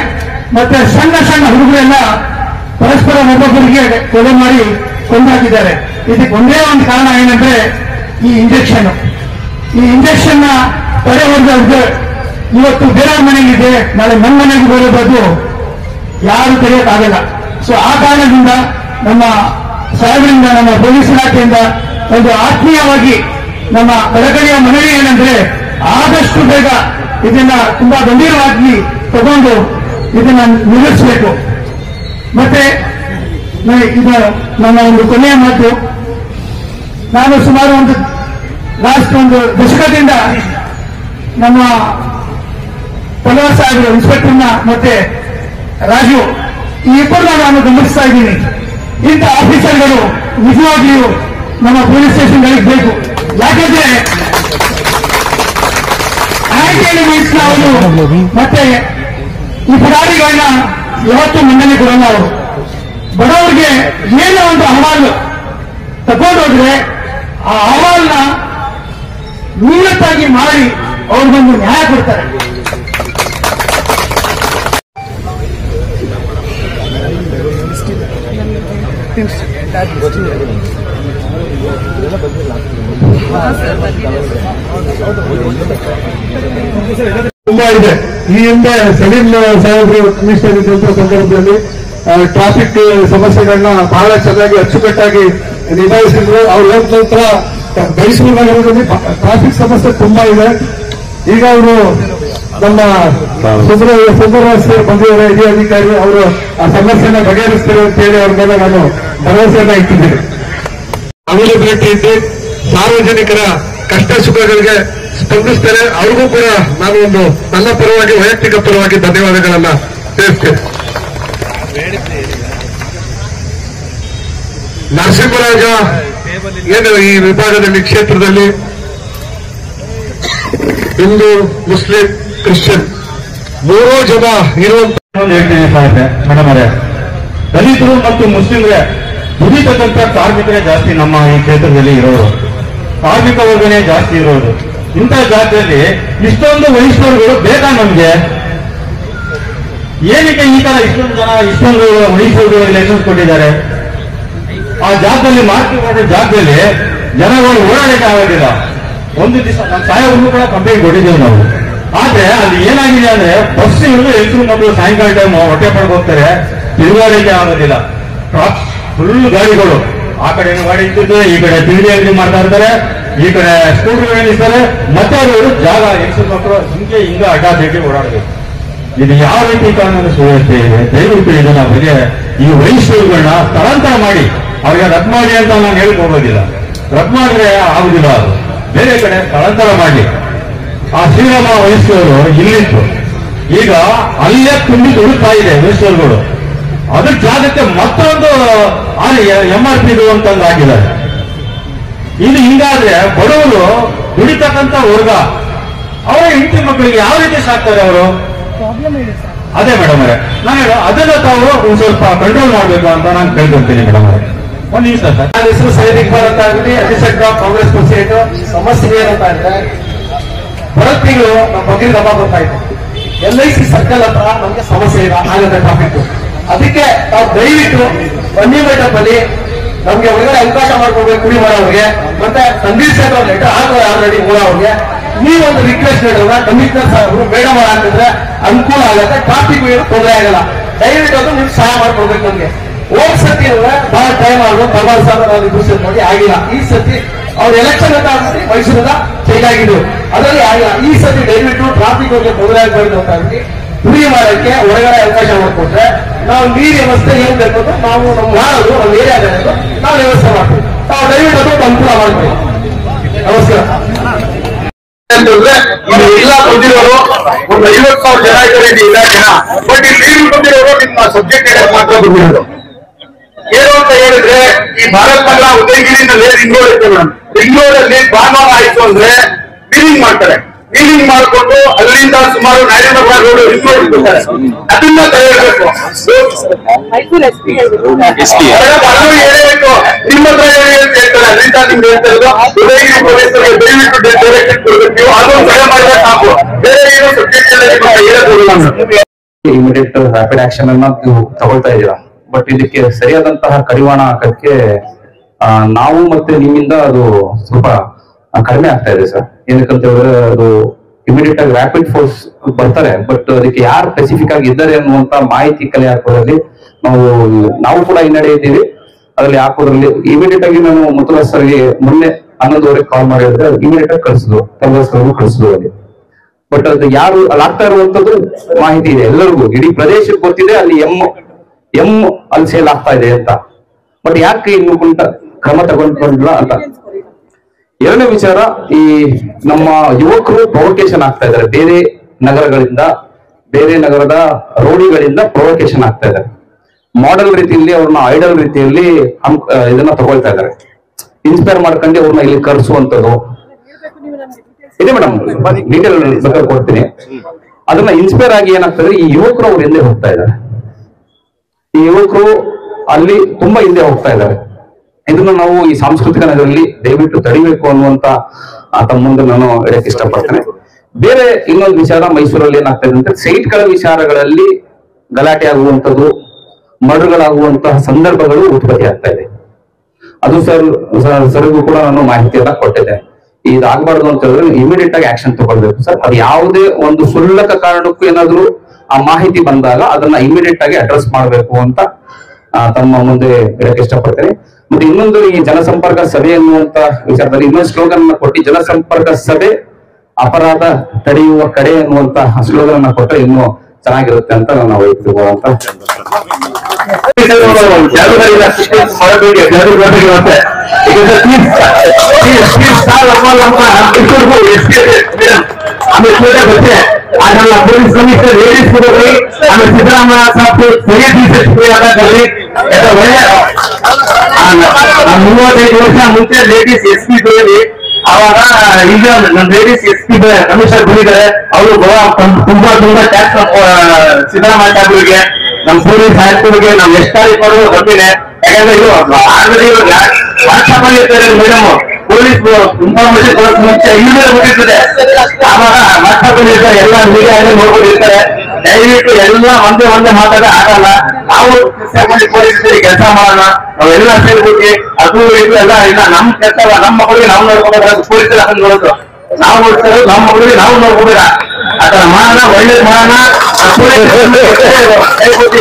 ಮತ್ತೆ ಸಣ್ಣ ಹುಡುಗರೆಲ್ಲ ಪರಸ್ಪರ ಒಬ್ಬೊಬ್ಬರಿಗೆ ಕೊಲೆ ಮಾಡಿ ಕೊಂದಾಕಿದ್ದಾರೆ. ಇದಕ್ಕೆ ಒಂದೇ ಒಂದು ಕಾರಣ ಏನಂದ್ರೆ ಈ ಇಂಜೆಕ್ಷನ್ ತಡೆ ಹೊಡೆದವ್ರಿಗೆ ಇವತ್ತು ಬೇರೆಯವ್ರ ಮನೆಗಿದೆ, ನಾಳೆ ನನ್ನ ಮನೆಗೆ ಬರೋದು ಯಾರು ತೆರೆಯಕ್ಕಾಗಲ್ಲ. ಸೊ ಆ ಕಾರಣದಿಂದ ನಮ್ಮ ಸಾಹೇಬರಿಂದ ನಮ್ಮ ಪೊಲೀಸ್ ಇಲಾಖೆಯಿಂದ ಒಂದು ಆತ್ಮೀಯವಾಗಿ ನಮ್ಮ ಕಳಕಳಿಯ ಮನವಿ ಏನಂದ್ರೆ ಆದಷ್ಟು ಬೇಗ ಇದನ್ನ ತುಂಬಾ ಗಂಭೀರವಾಗಿ ತಗೊಂಡು ಇದನ್ನ ನಿಲ್ಲಿಸಬೇಕು. ಮತ್ತೆ ಇದು ನನ್ನ ಒಂದು ಕೊನೆಯ ಮಾತು. ನಾನು ಸುಮಾರು ಲಾಸ್ಟ್ ಒಂದು ದಶಕದಿಂದ ನಮ್ಮ ಪೊಲೀಸ್ ಸಾಹೇಬರು ಇನ್ಸ್ಪೆಕ್ಟರ್ನ ಮತ್ತೆ ರಾಜು ಈ ಇಬ್ಬರನ್ನ ನಾನು ಗಮನಿಸ್ತಾ ಇದ್ದೀನಿ. ಇಂಥ ಆಫೀಸರ್ಗಳು ನಿಜವಾಗಿಯೂ ನಮ್ಮ ಪೊಲೀಸ್ ಸ್ಟೇಷನ್ಗಳಿಗೆ ಬೇಕು. ಯಾಕಂದ್ರೆ ಆಂಟಿ ಎಲಿಮೆಂಟ್ಸ್ ಅವರು ಮತ್ತೆ ಈ ಪುರಾರಿಗಳನ್ನ ಯಾವತ್ತೂ ಮನ್ನಣೆ ಕೊಡಲ್ಲ. ಅವರು ಬಡವರಿಗೆ ಏನೋ ಒಂದು ಅಹವಾಲು ತಗೊಂಡೋದ್ರೆ ಆ ಅಹವಾಲನ್ನ ನಿಯತ್ತಾಗಿ ಮಾಡಿ ಅವ್ರಿಗೊಂದು ನ್ಯಾಯ ಕೊಡ್ತಾರೆ. ತುಂಬಾ ಇದೆ. ಈ ಹಿಂದೆ ಸಲೀಂ ಸಾಹೇಬರು ಕಮಿಷನರ್ ಇದ್ದಂತ ಸಂದರ್ಭದಲ್ಲಿ ಟ್ರಾಫಿಕ್ ಸಮಸ್ಯೆಗಳನ್ನ ಬಹಳ ಚೆನ್ನಾಗಿ ಅಚ್ಚುಕಟ್ಟಾಗಿ ನಿಭಾಯಿಸಿದ್ರು. ಅವ್ರು ಹೋದ ನಂತರ ಮೈಸೂರು ನಗರದಲ್ಲಿ ಟ್ರಾಫಿಕ್ ಸಮಸ್ಯೆ ತುಂಬಾ ಇದೆ. ಈಗ ಅವರು ನಮ್ಮ ಸುಂದರರಾಜ್ ಸರ್ ಬಂದಿದ್ದಾರೆ, ಹಿರಿಯ ಅಧಿಕಾರಿ, ಅವರು ಆ ಸಮಸ್ಯೆನ ಬಗೆಹರಿಸ್ತಾರೆ ಅಂತ ಹೇಳಿ ಅವ್ರ ಮೇಲೆ ನಾನು ಭರವಸೆಯನ್ನ ಇಟ್ಟಿದ್ದೇನೆ. ಅವೈಲಬಿಲಿಟಿ ಇದ್ದು ಸಾರ್ವಜನಿಕರ ಕಷ್ಟ ಸುಖಗಳಿಗೆ ಸ್ಪಂದಿಸ್ತಾರೆ. ಅವ್ರಿಗೂ ಕೂಡ ನಾನು ಒಂದು ನನ್ನ ಪರವಾಗಿ, ವೈಯಕ್ತಿಕ ಪರವಾಗಿ ಧನ್ಯವಾದಗಳನ್ನ ತಿಳಿಸ್ತೇನೆ. ನರಸಿಂಹರಾಜ ಏನು ಈ ವಿಭಾಗದಲ್ಲಿ ಕ್ಷೇತ್ರದಲ್ಲಿ ಹಿಂದೂ, ಮುಸ್ಲಿಂ, ಕ್ರಿಶ್ಚಿಯನ್ ಮೂರೂ ಜನ ಇರುವಂತ ಹೇಳ್ತೀನಿ ಸಾಹೇಬ್ರೆ, ಮೇಡಮ್ ಅವರೇ, ದಲಿತರು ಮತ್ತು ಮುಸ್ಲಿಂರೇ ದುಡಿತಕ್ಕಂಥ ಕಾರ್ಮಿಕರೇ ಜಾಸ್ತಿ ನಮ್ಮ ಈ ಕ್ಷೇತ್ರದಲ್ಲಿ ಇರೋರು, ಕಾರ್ಮಿಕ ವರ್ಗನೇ ಜಾಸ್ತಿ ಇರೋದು. ಇಂಥ ಜಾತಿಯಲ್ಲಿ ಇಷ್ಟೊಂದು ವಹಿಸುವವರು ಬೇಕಾ ನಮ್ಗೆ? ಏನಕ್ಕೆ ಈ ತರ ಇಷ್ಟೊಂದು ಜನ ಇಷ್ಟೊಂದು ವಹಿಸುವರು ಲೈಸೆನ್ಸ್ ಕೊಟ್ಟಿದ್ದಾರೆ? ಆ ಜಾಗದಲ್ಲಿ ಮಾರ್ಕೆಟ್ ಮಾಡೋ ಜಾಗದಲ್ಲಿ ಜನಗಳು ಓಡಾಡಕ್ಕೆ ಆಗೋದಿಲ್ಲ. ಒಂದು ದಿವಸ ನಮ್ಮ ಸಾಹೇಬರು ಕೂಡ ಕಂಪ್ಲೇಂಟ್ ಕೊಟ್ಟಿದ್ದೇವೆ ನಾವು. ಆದ್ರೆ ಅಲ್ಲಿ ಏನಾಗಿದೆ ಅಂದ್ರೆ ಬಸ್ ಇಳಿದು ಹೆಸರು ಮಕ್ಕಳು ಸಾಯಂಕಾಲ ಟೈಮ್ ಹೊಟ್ಟೆ ಪಡ್ಕೊಂಡು ಹೋಗ್ತಾರೆ, ತಿರುಗಾಡಕ್ಕೆ ಆಗೋದಿಲ್ಲ. ಫುಲ್ ಗಾಡಿಗಳು, ಆ ಕಡೆ ಗಾಡಿ ಇಟ್ಟಿದ್ದು, ಈ ಕಡೆ ತಿಂಡಿ ಅಂಗಡಿ ಮಾಡ್ತಾ ಇರ್ತಾರೆ, ಈ ಕಡೆ ಸ್ಕೂಟರ್ ನಿಲ್ಲಿಸ್ತಾರೆ, ಮತ್ತೆ ಅವರು ಜಾಗ ಹೆಸರು ಮಕ್ಕಳು ಹಿಂಗೆ ಹಿಂಗ ಅಡ್ಡಾದಿಡ್ಡಿ ಓಡಾಡಬೇಕು. ಇದು ಯಾವ ರೀತಿ ಕಾನೂನು ಸುವ್ಯವಸ್ಥೆ ಇದೆ? ದಯವಿಟ್ಟು ಇದನ್ನ ಬಗ್ಗೆ ಈ ವಹಿಸುಗಳನ್ನ ಸ್ಥಳಾಂತರ ಮಾಡಿ, ಅವ್ರಿಗೆ ರದ್ದು ಮಾಡಿ ಅಂತ ನಾನು ಹೇಳಕ್ ಹೋಗೋದಿಲ್ಲ. ರದ್ದು ಮಾಡಿದ್ರೆ ಆಗುದಿಲ್ಲ, ಅದು ಬೇರೆ ಕಡೆ ಸ್ಥಳಾಂತರ ಮಾಡಿ. ಆ ಶ್ರೀರಾಮ ವಹಿಸುವರು ಇಲ್ಲಿತ್ತು, ಈಗ ಅಲ್ಲೇ ತುಂಬಿ ದುಡುತ್ತಾ ಇದೆ ವಹಿಸುವರುಗಳು. ಅದ್ರ ಜಾಗಕ್ಕೆ ಮತ್ತೊಂದು MRP ಅಂತಂದು ಹಾಕಿದ್ದಾರೆ. ಇದು ಹಿಂಗಾದ್ರೆ ಬಡವರು ದುಡಿತಕ್ಕಂಥ ವರ್ಗ ಅವರ ಹೆಂಡತಿ ಮಕ್ಕಳಿಗೆ ಯಾವ ರೀತಿ ಸಾಕ್ತಾರೆ ಅವರು? ಅದೇ ಮೇಡಮ್ ಅವರೇ, ನಾನು ಅದನ್ನ ತಾವು ಒಂದ್ ಸ್ವಲ್ಪ ಕಂಟ್ರೋಲ್ ಮಾಡ್ಬೇಕು ಅಂತ ನಾನು ಕೇಳ್ಕೊಂತೀನಿ ಮೇಡಮ್ ಅವರೇ. ಒಂದ್ ನಿಮಿಷ ಸರ್. ನನ್ನ ಹೆಸರು ಸೈಯದ್ ಇಕ್ಬಾಲ್ ಅಂತ ಆಗಿದೆ, ಅಧ್ಯಕ್ಷ ಕಾಂಗ್ರೆಸ್ ಪ್ರೆಸಿಡೆಂಟ್. ಸಮಸ್ಯೆ ಏನಂತ ಅಂದ್ರೆ ಬರೋ ತಿಂಗಳು ನಮ್ಮ ಬಕೀರ್ ಹಬ್ಬ ಬರ್ತಾ ಇದೆ. LIC ಸರ್ಕಲ್ ಹತ್ರ ನಮ್ಗೆ ಸಮಸ್ಯೆ ಆಗುತ್ತೆ ಟ್ರಾಫಿಕ್. ಅದಕ್ಕೆ ನಾವು ದಯವಿಟ್ಟು ಬನ್ನಿ ಮಂಟಪ ಅಲ್ಲಿ ನಮ್ಗೆ ಒಳಗಡೆ ಅವಕಾಶ ಮಾಡ್ಕೊಡ್ಬೇಕು ಕುಡಿ ಮಾಡೋರಿಗೆ. ಮತ್ತೆ ಸಂದೀಪ್ ಸರ್ ಅವ್ರ ಲೆಟರ್ ಹಾಕೋರು ಆಲ್ರೆಡಿ ಅವ್ರಿಗೆ. ನೀವೊಂದು ರಿಕ್ವೆಸ್ಟ್ ಹೇಳಿದ್ರೆ ಕಮಿಷನರ್ ಸಾಹೇಬರು ಮೇಡಮ್ ಹಾಕಿದ್ರೆ ಅನುಕೂಲ ಆಗುತ್ತೆ, ಟ್ರಾಫಿಕ್ ಏನು ತೊಂದರೆ ಆಗಲ್ಲ. ದಯವಿಟ್ಟು ಅದು ನೀವು ಸಹಾಯ ಮಾಡ್ಕೊಡ್ಬೇಕು ನಮ್ಗೆ. ಹೋದ್ ಸತಿ ಬಹಳ ಟೈಮ್ ಆದ್ರು ಪ್ರಭಾವ್ ಸಾಹೇಬ್ ನೋಡಿ ಆಗಿಲ್ಲ. ಈ ಸತಿ ಅವ್ರ ಎಲೆಕ್ಷನ್ ಅಂತ ಆಗ್ಬಿಟ್ಟು ಮೈಸೂರಿಂದ ಚೇಂಜ್ ಆಗಿದ್ರು, ಅದರಲ್ಲಿ ಆಗಿಲ್ಲ. ಈ ಸತಿ ದಯವಿಟ್ಟು ಟ್ರಾಫಿಕ್ ಅವ್ರಿಗೆ ತೊಂದರೆ ಆಗಬಾರ್ದು ಅಂತ ಹೇಳಿ ಗುರಿ ಮಾಡಕ್ಕೆ ಹೊರಗಡೆ ಅವಕಾಶ ಮಾಡಿಕೊಟ್ರೆ ನಾವು ನೀರು ವ್ಯವಸ್ಥೆ ಏನ್ ಬೇಕು ಅಂತ ನಾವು ನಮ್ಮ ಮಾಡೋದು ನಮ್ಮ ಏರಿಯಾದಲ್ಲಿ ನಾವು ವ್ಯವಸ್ಥೆ ಮಾಡ್ತೀವಿ. ನಾವು ದಯವಿಟ್ಟು ಅದಕ್ಕೆ ಅನುಕೂಲ ಮಾಡ್ತೀವಿ. ನಮಸ್ಕಾರ. ಅಂತಂದ್ರೆ ಇಲ್ಲ ಬಂದಿರೋರು ಒಂದು 50,000 ಜನ ಇದ್ದಾರೆ ಇಲಾಖೆನ. ಬಟ್ ಇಲ್ಲಿ ನೀರು ಬಂದಿರೋರು ನಿಮ್ಮ ಸಬ್ಜೆಕ್ಟ್ ಮಾತ್ರ ಬಂದಿರೋದು. ಏನು ಅಂತ ಹೇಳಿದ್ರೆ ಈ ಭಾರತ್ ನಗರ ಉದಯಗಿರಿನಲ್ಲಿ ರಿಂಗ್ ರೋಡ್ ಐತೆ ಮೇಡಮ್. ರಿಂಗ್ ರೋಡ್ ಅಲ್ಲಿ ಭಾನುವಾರ ಆಯ್ತು ಅಂದ್ರೆ ಕ್ಲೀನಿಂಗ್ ಮಾಡ್ತಾರೆ. ಕ್ಲೀನಿಂಗ್ ಮಾಡಿಕೊಂಡು ಅಲ್ಲಿಂದ ಸುಮಾರು ನಾರಾಯಣನಗರ ರೋಡ್ ರಿಂಗ್ ರೋಡ್ ಇರ್ತಾರೆ. ಅದನ್ನ ತಗೊಳ್ಬೇಕು. ಹೇಳಬೇಕು ನಿಮ್ಮ ಹತ್ರ ಹೇಳಿ ಅಂತ ಹೇಳ್ತಾರೆ. ಅದರಿಂದ ನಿಮ್ಗೆ ಹೇಳ್ತಾ ಇರೋದು ಉದಯಗಿರಿ ಪೊಲೀಸರಿಗೆ ದಯವಿಟ್ಟು ಡೈರೆಕ್ಷನ್ ಕೊಡ್ಬೇಕು. ನೀವು ಅದೊಂದು ಸಹಾಯ ಮಾಡಿದ್ರೆ ಸಾಕು, ಬೇರೆ ಏನೋ ಸಬ್ಜೆಕ್ಟ್ ಹೇಳೋದಿಲ್ಲ. ಇಮಿಡಿಯೇಟ್ ರ್ಯಾಪಿಡ್ ಆಕ್ಷನ್ ಅನ್ನ ನೀವು ತಗೊಳ್ತಾ ಇದ್ದೀರಾ. ಬಟ್ ಇದಕ್ಕೆ ಸರಿಯಾದಂತಹ ಕಡಿವಾಣ ಹಾಕಕ್ಕೆ ನಾವು ಮತ್ತೆ ನಿಮ್ಮಿಂದ ಅದು ಸ್ವಲ್ಪ ಕಡಿಮೆ ಆಗ್ತಾ ಇದೆ ಸರ್. ಏನಕ್ಕಂತ ಹೇಳಿದ್ರೆ ಅದು ಇಮಿಡಿಯೇಟ್ ಆಗಿ ರ್ಯಾಪಿಡ್ ಫೋರ್ಸ್ ಬರ್ತಾರೆ, ಬಟ್ ಅದಕ್ಕೆ ಯಾರು ಸ್ಪೆಸಿಫಿಕ್ ಆಗಿ ಇದ್ದಾರೆ ಅನ್ನುವಂತ ಮಾಹಿತಿ ಕಲೆ ಹಾಕೋದ್ರಲ್ಲಿ ನಾವು ಕೂಡ ಹಿನ್ನಡೆ ಇದ್ದೀವಿ. ಅದರಲ್ಲಿ ಹಾಕೋದ್ರಲ್ಲಿ ಇಮಿಡಿಯೇಟ್ ಆಗಿ ನಾನು ಮುತ್ತುರಾಜ್ ಸರ್ಗೆ ಮೊನ್ನೆ 11:00 ಕಾಲ್ ಮಾಡಿದ್ರೆ ಇಮಿಡಿಯೇಟ್ ಆಗಿ ಕಳಿಸಿದ್ರು, ಕಳಿಸಿದ್ರು ಅಲ್ಲಿ. ಬಟ್ ಅದು ಯಾರು ಅಲ್ಲಿ ಆಗ್ತಾ ಇರುವಂತದ್ದು ಮಾಹಿತಿ ಇದೆ ಎಲ್ಲರಿಗೂ, ಇಡೀ ಪ್ರದೇಶಕ್ಕೆ ಗೊತ್ತಿದೆ ಅಲ್ಲಿ ಎಂ ಅಲ್ಲಿ ಸೇಲ್ ಆಗ್ತಾ ಇದೆ ಅಂತ. ಬಟ್ ಯಾಕೆ ಇನ್ನು ಕ್ರಮ ತಗೊಂಡಿಲ್ಲ ಅಂತ. ಎರಡನೇ ವಿಚಾರ, ಈ ನಮ್ಮ ಯುವಕರು ಪ್ರೊವೊಕೇಶನ್ ಆಗ್ತಾ ಇದ್ದಾರೆ. ಬೇರೆ ನಗರದ ರೋಡಿಗಳಿಂದ ಪ್ರೊವೊಕೇಶನ್ ಆಗ್ತಾ ಇದ್ದಾರೆ. ಮಾಡೆಲ್ ರೀತಿಯಲ್ಲಿ ಅವ್ರನ್ನ ಐಡಲ್ ರೀತಿಯಲ್ಲಿ ಇದನ್ನ ತಗೊಳ್ತಾ ಇದ್ದಾರೆ. ಇನ್ಸ್ಪೈರ್ ಮಾಡ್ಕೊಂಡು ಅವ್ರನ್ನ ಇಲ್ಲಿ ಕರೆಸುವಂತದ್ದು ಇದೆ ಮೇಡಮ್. ಡೀಟೇಲ್ ಬೇಕಾದ್ರೆ ಕೊಡ್ತೀನಿ. ಅದನ್ನ ಇನ್ಸ್ಪೈರ್ ಆಗಿ ಏನಾಗ್ತದೆ, ಈ ಯುವಕರು ಅವ್ರ ಹಿಂದೆ ಹೋಗ್ತಾ ಇದ್ದಾರೆ. ಈ ಯುವಕರು ಅಲ್ಲಿ ತುಂಬಾ ಹಿಂದೆ ಹೋಗ್ತಾ ಇದ್ದಾರೆ. ಇದನ್ನ ನಾವು ಈ ಸಾಂಸ್ಕೃತಿಕ ನಗರದಲ್ಲಿ ದಯವಿಟ್ಟು ತಡಿಬೇಕು ಅನ್ನುವಂತ ತಮ್ಮ ಮುಂದೆ ನಾನು ಹೇಳಕ್ ಇಷ್ಟಪಡ್ತೇನೆ. ಬೇರೆ ಇನ್ನೊಂದು ವಿಚಾರ, ಮೈಸೂರಲ್ಲಿ ಏನಾಗ್ತಾ ಇದೆ ಅಂತ ಸೈಟ್ಗಳ ವಿಚಾರಗಳಲ್ಲಿ ಗಲಾಟೆ ಆಗುವಂಥದ್ದು, ಮರ್ಡರ್ಗಳಾಗುವಂತಹ ಸಂದರ್ಭಗಳು ಉತ್ಪತ್ತಿ ಆಗ್ತಾ ಇದೆ. ಅದು ಸರ್ಗೂ ಕೂಡ ನಾನು ಮಾಹಿತಿಯನ್ನ ಕೊಟ್ಟಿದ್ದೆ. ಇದಾಗಬಾರ್ದು ಅಂತ ಹೇಳಿದ್ರೆ ಇಮಿಡಿಯೇಟ್ ಆಗಿ ಆಕ್ಷನ್ ತಗೊಳ್ಬೇಕು ಸರ್. ಅದು ಯಾವುದೇ ಒಂದು ಕ್ಷುಲ್ಲಕ ಕಾರಣಕ್ಕೂ ಏನಾದ್ರು ಆ ಮಾಹಿತಿ ಬಂದಾಗ ಅದನ್ನ ಇಮಿಡಿಯೇಟ್ ಆಗಿ ಅಡ್ರೆಸ್ ಮಾಡಬೇಕು ಅಂತ ತಮ್ಮ ಮುಂದೆ ಹೇಳಕ್ ಇಷ್ಟಪಡ್ತೇನೆ. ಮತ್ತೆ ಇನ್ನೊಂದು ಈ ಜನಸಂಪರ್ಕ ಸಭೆ ಎನ್ನುವಂತ ವಿಚಾರದಲ್ಲಿ ಇನ್ನೊಂದು ಸ್ಲೋಗನ್ ಅನ್ನ ಕೊಟ್ಟು ಜನಸಂಪರ್ಕ ಸಭೆ ಅಪರಾಧ ತಡೆಯುವ ಕಡೆ ಎನ್ನುವಂತ ಸ್ಲೋಗನ್ ಅನ್ನ ಕೊಟ್ಟರೆ ಇನ್ನೂ ಚೆನ್ನಾಗಿರುತ್ತೆ ಅಂತ ನಾನು ವೈಯಕ್ತಿಕವಾದಂತ पुलिस कमिश्नर लेडीज सिद्धरामಯ್ಯ साहब ಮೂವತ್ತೈದು ವರ್ಷ ಮುಂಚೆ ಲೇಡೀಸ್ ಎಸ್ಪಿ ಬೇರೆ ಅವಾಗ ಈಗ ನಮ್ಮ ಲೇಡೀಸ್ ಎಸ್ಪಿ ಕಮಿಷನರ್ ಬಂದಿದ್ದಾರೆ. ಅವರು ತುಂಬಾ ಟ್ಯಾಕ್ಸ್ ಸಿದ್ದರಾಮಯ್ಯ ಸಾಹೇಬರಿಗೆ ನಮ್ಮ ಪೊಲೀಸ್ ಆಯುಕ್ತರಿಗೆ ನಾವು ಎಷ್ಟು ತಾರೀಕು ಕೊಡೋದು ಗೊತ್ತಿದೆ. ಯಾಕಂದ್ರೆ ಇದು ಆಲ್ರೆಡಿ ವಾಟ್ಸ್ಆಪ್ ಅಲ್ಲಿ ಇರ್ತಾರೆ ಮೇಡಮ್, ಪೊಲೀಸ್ ಇನ್ಫಾರ್ಮೇಶನ್ ಕೊಡೋಕೆ ಮುಂಚೆ ಇಮೇಲ್ ಬಂದಿರ್ತದೆ. ಆವಾಗ ವಾಟ್ಸ್ಆಪ್ ಅಲ್ಲಿ ಇರ್ತಾರೆ, ಎಲ್ಲ ಮೀಡಿಯಾ ನೋಡ್ಕೊಂಡಿರ್ತಾರೆ. ದಯವಿಟ್ಟು ಎಲ್ಲ ಒಂದೇ ಮಾತಾಡ ಆಗಲ್ಲ. ನಾವು ಪೊಲೀಸ್ ಕೆಲಸ ಮಾಡೋಣ, ನಾವೆಲ್ಲ ಸೇರ್ಬಿಟ್ಟು ಅದು ಇದು ಎಲ್ಲ ಇಲ್ಲ. ನಮ್ ಕೆಲಸ ನಮ್ಮ ಮಕ್ಕಳಿಗೆ ನಾವು ನೋಡ್ಕೋಬೇಕು, ಪೊಲೀಸರು ಅದನ್ನ ನೋಡೋದು ನಾವು ನೋಡ್ತಾರೆ, ನಮ್ಮ ಮಕ್ಕಳಿಗೆ ನಾವು ನೋಡ್ಕೋಬೇಕ. ಅದರ ಮಾಡೋಣ, ಒಳ್ಳೇದು ಮಾಡೋಣ,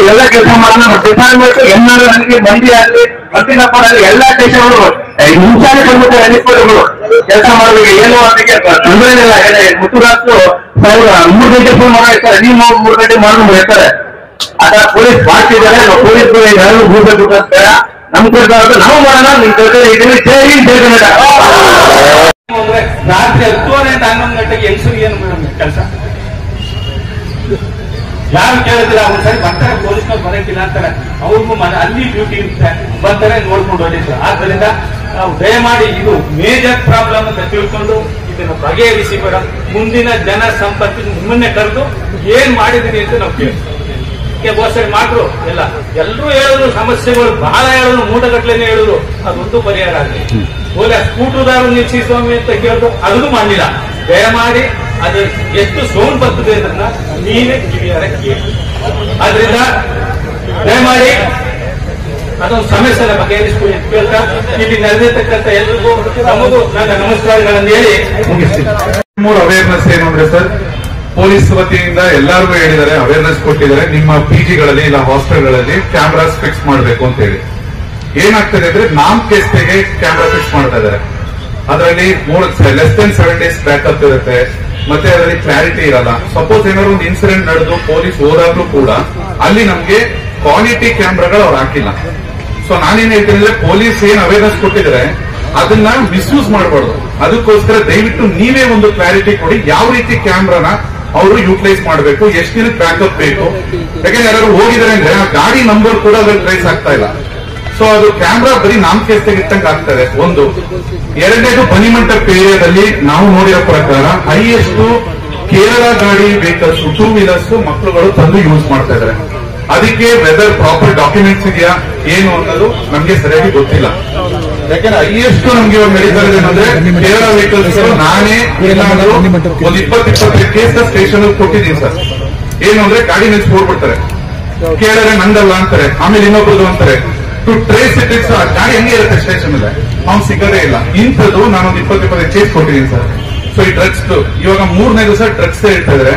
ಎಲ್ಲ ಕೆಲಸ ಮಾಡೋಣ. ಡಿಪಾರ್ಟ್ಮೆಂಟ್ ಎಲ್ಲರೂ ನನಗೆ ಮಂದಿ ಆಗಲಿ ಮತ್ತಿನಪ್ಪ ಆಗಲಿ ಎಲ್ಲ ಸ್ಟೇಷನ್ಗಳು ಮುಂಚಾನೆ ಬಂದ್ಬಿಟ್ಟು ಅನಿಸ್ಕೊಳ್ಗಳು ಕೆಲಸ ಮಾಡಬೇಕು. ಏನು ಅದಕ್ಕೆ ತೊಂದರೆ ಇಲ್ಲ. ಮುತ್ತುರಾಜು 3 ಗಂಟೆ ಫೋನ್ ಮಾಡಿರ್ತಾರೆ, ನೀವು 3 ಗಂಟೆ ಮಾಡ್ಕೊಂಡು ಇರ್ತಾರೆ. ಅದ ಪೊಲೀಸ್ ಮಾಡ್ತಿದ್ದಾರೆ, ಪೊಲೀಸ್ ಯಾರು ಹೋಗ್ಬೇಕು ಬೇಡ, ನಮ್ ಕೆಲಸ ನಾವು ಮಾಡೋಣ, ನಿಮ್ ಕೆಲಸ ಇದೀವಿ. ರಾತ್ರಿ 10 ಗಂಟೆ 11 ಗಂಟೆಗೆ ಹೆಂಗಸರಿಗೆ ಏನು ಮೇಡಮ್ ಕೆಲಸ ಯಾರು ಕೇಳಿದ್ರೆ ಒಂದ್ಸರಿ ಬರ್ತಾರೆ, ಪೊಲೀಸ್ನವ್ರು ಬರೋಕಿಲ್ಲ ಅಂತಾರೆ. ಅವ್ರಿಗೂ ಅಲ್ಲಿ ಡ್ಯೂಟಿ ಇರುತ್ತೆ, ಬರ್ತಾರೆ ನೋಡ್ಕೊಂಡು ಹೋಗಿದ್ರು. ಆದ್ರಿಂದ ನಾವು ದಯಮಾಡಿ ಇದು ಮೇಜರ್ ಪ್ರಾಬ್ಲಮ್ ಅಂತ ತಿಳ್ಕೊಂಡು ಇದನ್ನು ಬಗೆಹರಿಸಿ ಮೇಡಮ್. ಮುಂದಿನ ಜನ ಸಂಪರ್ಕ ನಿಮ್ಮನ್ನೇ ಕರೆದು ಏನ್ ಮಾಡಿದೀನಿ ಅಂತ ನಾವು ಕೇಳ್ತೀವಿ. ಘೋಷಣೆ ಮಾಡ್ರು ಎಲ್ಲರೂ ಹೇಳಿದ್ರು, ಸಮಸ್ಯೆಗಳು ಬಹಳ ಹೇಳಿದ್ರು, ಮೂಟಗಟ್ಲೆನೆ ಹೇಳಿದ್ರು, ಅದೊಂದು ಪರಿಹಾರ ಆಗಲಿ. ಓಲೆ ಸ್ಕೂಟರ್ದಾರು ನಿಲ್ಸಿ ಸ್ವಾಮಿ ಅಂತ ಕೇಳಿದ್ರು, ಅದನ್ನು ಮಾಡಲಿಲ್ಲ. ದಯಮಾಡಿ ಅದು ಎಷ್ಟು ಸೌಂಡ್ ಬರ್ತದೆ ಅದನ್ನ ನೀವೇ ಕಿವಿಯಾರ ಕೇಳಿ. ಆದ್ರಿಂದ ದಯಮಾಡಿ ಅದೊಂದು ಸಮಸ್ಯೆನ ಬಗೆಹರಿಸಿಕೊಳ್ಳಿ ಅಂತ ಕೇಳ್ತಾ ಇಲ್ಲಿ ನಡೆದಿರ್ತಕ್ಕಂಥ ಎಲ್ರಿಗೂ ನಮಗೂ ನನ್ನ ನಮಸ್ಕಾರಗಳನ್ನು ಹೇಳಿ ಮುಗಿಸ್ತೀನಿ. ಅವೇರ್ನೆಸ್ ಏನು ಅಂದ್ರೆ ಸರ್, ಪೊಲೀಸ್ ವತಿಯಿಂದ ಎಲ್ಲರಿಗೂ ಹೇಳಿದ್ದಾರೆ, ಅವೇರ್ನೆಸ್ ಕೊಟ್ಟಿದ್ದಾರೆ. ನಿಮ್ಮ ಪಿಜಿಗಳಲ್ಲಿ ಇಲ್ಲ ಹಾಸ್ಟೆಲ್ಗಳಲ್ಲಿ ಕ್ಯಾಮ್ರಾಸ್ ಫಿಕ್ಸ್ ಮಾಡಬೇಕು ಅಂತ ಹೇಳಿ. ಏನಾಗ್ತದೆ ಅಂದ್ರೆ ನಾಮ್ ಕೇಸ್ಗೆ ಕ್ಯಾಮ್ರಾ ಫಿಕ್ಸ್ ಮಾಡ್ತಾ ಇದ್ದಾರೆ. ಅದರಲ್ಲಿ ಲೆಸ್ ದೆನ್ 7 days ಬ್ಯಾಕಪ್ ಇರುತ್ತೆ, ಮತ್ತೆ ಅದರಲ್ಲಿ ಕ್ಲಾರಿಟಿ ಇರಲ್ಲ. ಸಪೋಸ್ ಏನಾದ್ರು ಒಂದು ಇನ್ಸಿಡೆಂಟ್ ನಡೆದು ಪೊಲೀಸ್ ಹೋದಾಗ್ಲೂ ಕೂಡ ಅಲ್ಲಿ ನಮ್ಗೆ ಕ್ವಾಲಿಟಿ ಕ್ಯಾಮ್ರಾಗಳು ಅವ್ರು ಹಾಕಿಲ್ಲ. ಸೊ ನಾನೇನ್ ಹೇಳ್ತೀನಿ ಅಂದ್ರೆ, ಪೊಲೀಸ್ ಏನ್ ಅವೇರ್ನೆಸ್ ಕೊಟ್ಟಿದ್ರೆ ಅದನ್ನ ಮಿಸ್ಯೂಸ್ ಮಾಡಬಾರ್ದು. ಅದಕ್ಕೋಸ್ಕರ ದಯವಿಟ್ಟು ನೀವೇ ಒಂದು ಕ್ಲಾರಿಟಿ ಕೊಡಿ, ಯಾವ ರೀತಿ ಕ್ಯಾಮ್ರಾನ ಅವರು ಯೂಟಿಲೈಸ್ ಮಾಡಬೇಕು, ಎಷ್ಟು ದಿನಕ್ಕೆ ಬ್ಯಾಕಪ್ ಬೇಕು. ಯಾಕಂದ್ರೆ ಯಾರು ಹೋಗಿದ್ದಾರೆ ಅಂದ್ರೆ ಆ ಗಾಡಿ ನಂಬರ್ ಕೂಡ ಅದ್ರಲ್ಲಿ ಟ್ರೇಸ್ ಆಗ್ತಾ ಇಲ್ಲ. ಸೊ ಅದು ಕ್ಯಾಮ್ರಾ ಬರೀ ನಾಮಕೇಸ್ಗೆ ಇಟ್ಟಂಗೆ ಆಗ್ತದೆ. ಒಂದು ಎರಡನೇದು ಬನಿಮಂಟಪ ಏರಿಯಾದಲ್ಲಿ ನಾವು ನೋಡಿರೋ ಪ್ರಕಾರ ಹೈಯೆಸ್ಟ್ ಕೇರಳ ಗಾಡಿ ವೆಹಿಕಲ್ಸ್ 2 wheelers ಮಕ್ಕಳುಗಳು ತಂದು ಯೂಸ್ ಮಾಡ್ತಾ ಇದ್ದಾರೆ. ಅದಕ್ಕೆ ವೆದರ್ ಪ್ರಾಪರ್ ಡಾಕ್ಯುಮೆಂಟ್ಸ್ ಇದೆಯಾ ಏನು ಅನ್ನೋದು ನಮ್ಗೆ ಸರಿಯಾಗಿ ಗೊತ್ತಿಲ್ಲ. ಯಾಕಂದ್ರೆ ಹೈಯೆಸ್ಟ್ ನಮ್ಗೆ ಇವಾಗ ನಡೀತಾ ಇದೆ ಅಂದ್ರೆ ಕೇರಳ ವೆಹಿಕಲ್ಸ್. ನಾನೇ ಏನಾದ್ರು ಒಂದು 20-25 ಕೇಸ್ ಸ್ಟೇಷನ್ ಕೊಟ್ಟಿದ್ದೀನಿ ಸರ್. ಏನು ಅಂದ್ರೆ ಗಾಡಿ ನಿಲ್ಸಿ ಹೋಗ್ಬಿಡ್ತಾರೆ, ಕೇಳಿದ್ರೆ ನಂದಲ್ಲ ಅಂತಾರೆ, ಆಮೇಲೆ ಇನ್ನೊಬ್ರದು ಅಂತಾರೆ. ಟು ಟ್ರೇಸ್ ಇಟ್ ಇಟ್ಸ್ ಗಾಡಿ ಹೆಂಗೆ ಇರುತ್ತೆ ಸ್ಟೇಷನ್ ಅಲ್ಲೇ, ಅವ್ನು ಸಿಗದೇ ಇಲ್ಲ. ಇಂಥದ್ದು ನಾನೊಂದು 20-25 ಕೇಸ್ ಕೊಟ್ಟಿದ್ದೀನಿ ಸರ್. ಸೊ ಈ ಡ್ರಗ್ಸ್ ಇವಾಗ 3ನೇದು ಸರ್ ಡ್ರಗ್ಸ್ ಹೇಳ್ತಾ ಇದ್ರೆ.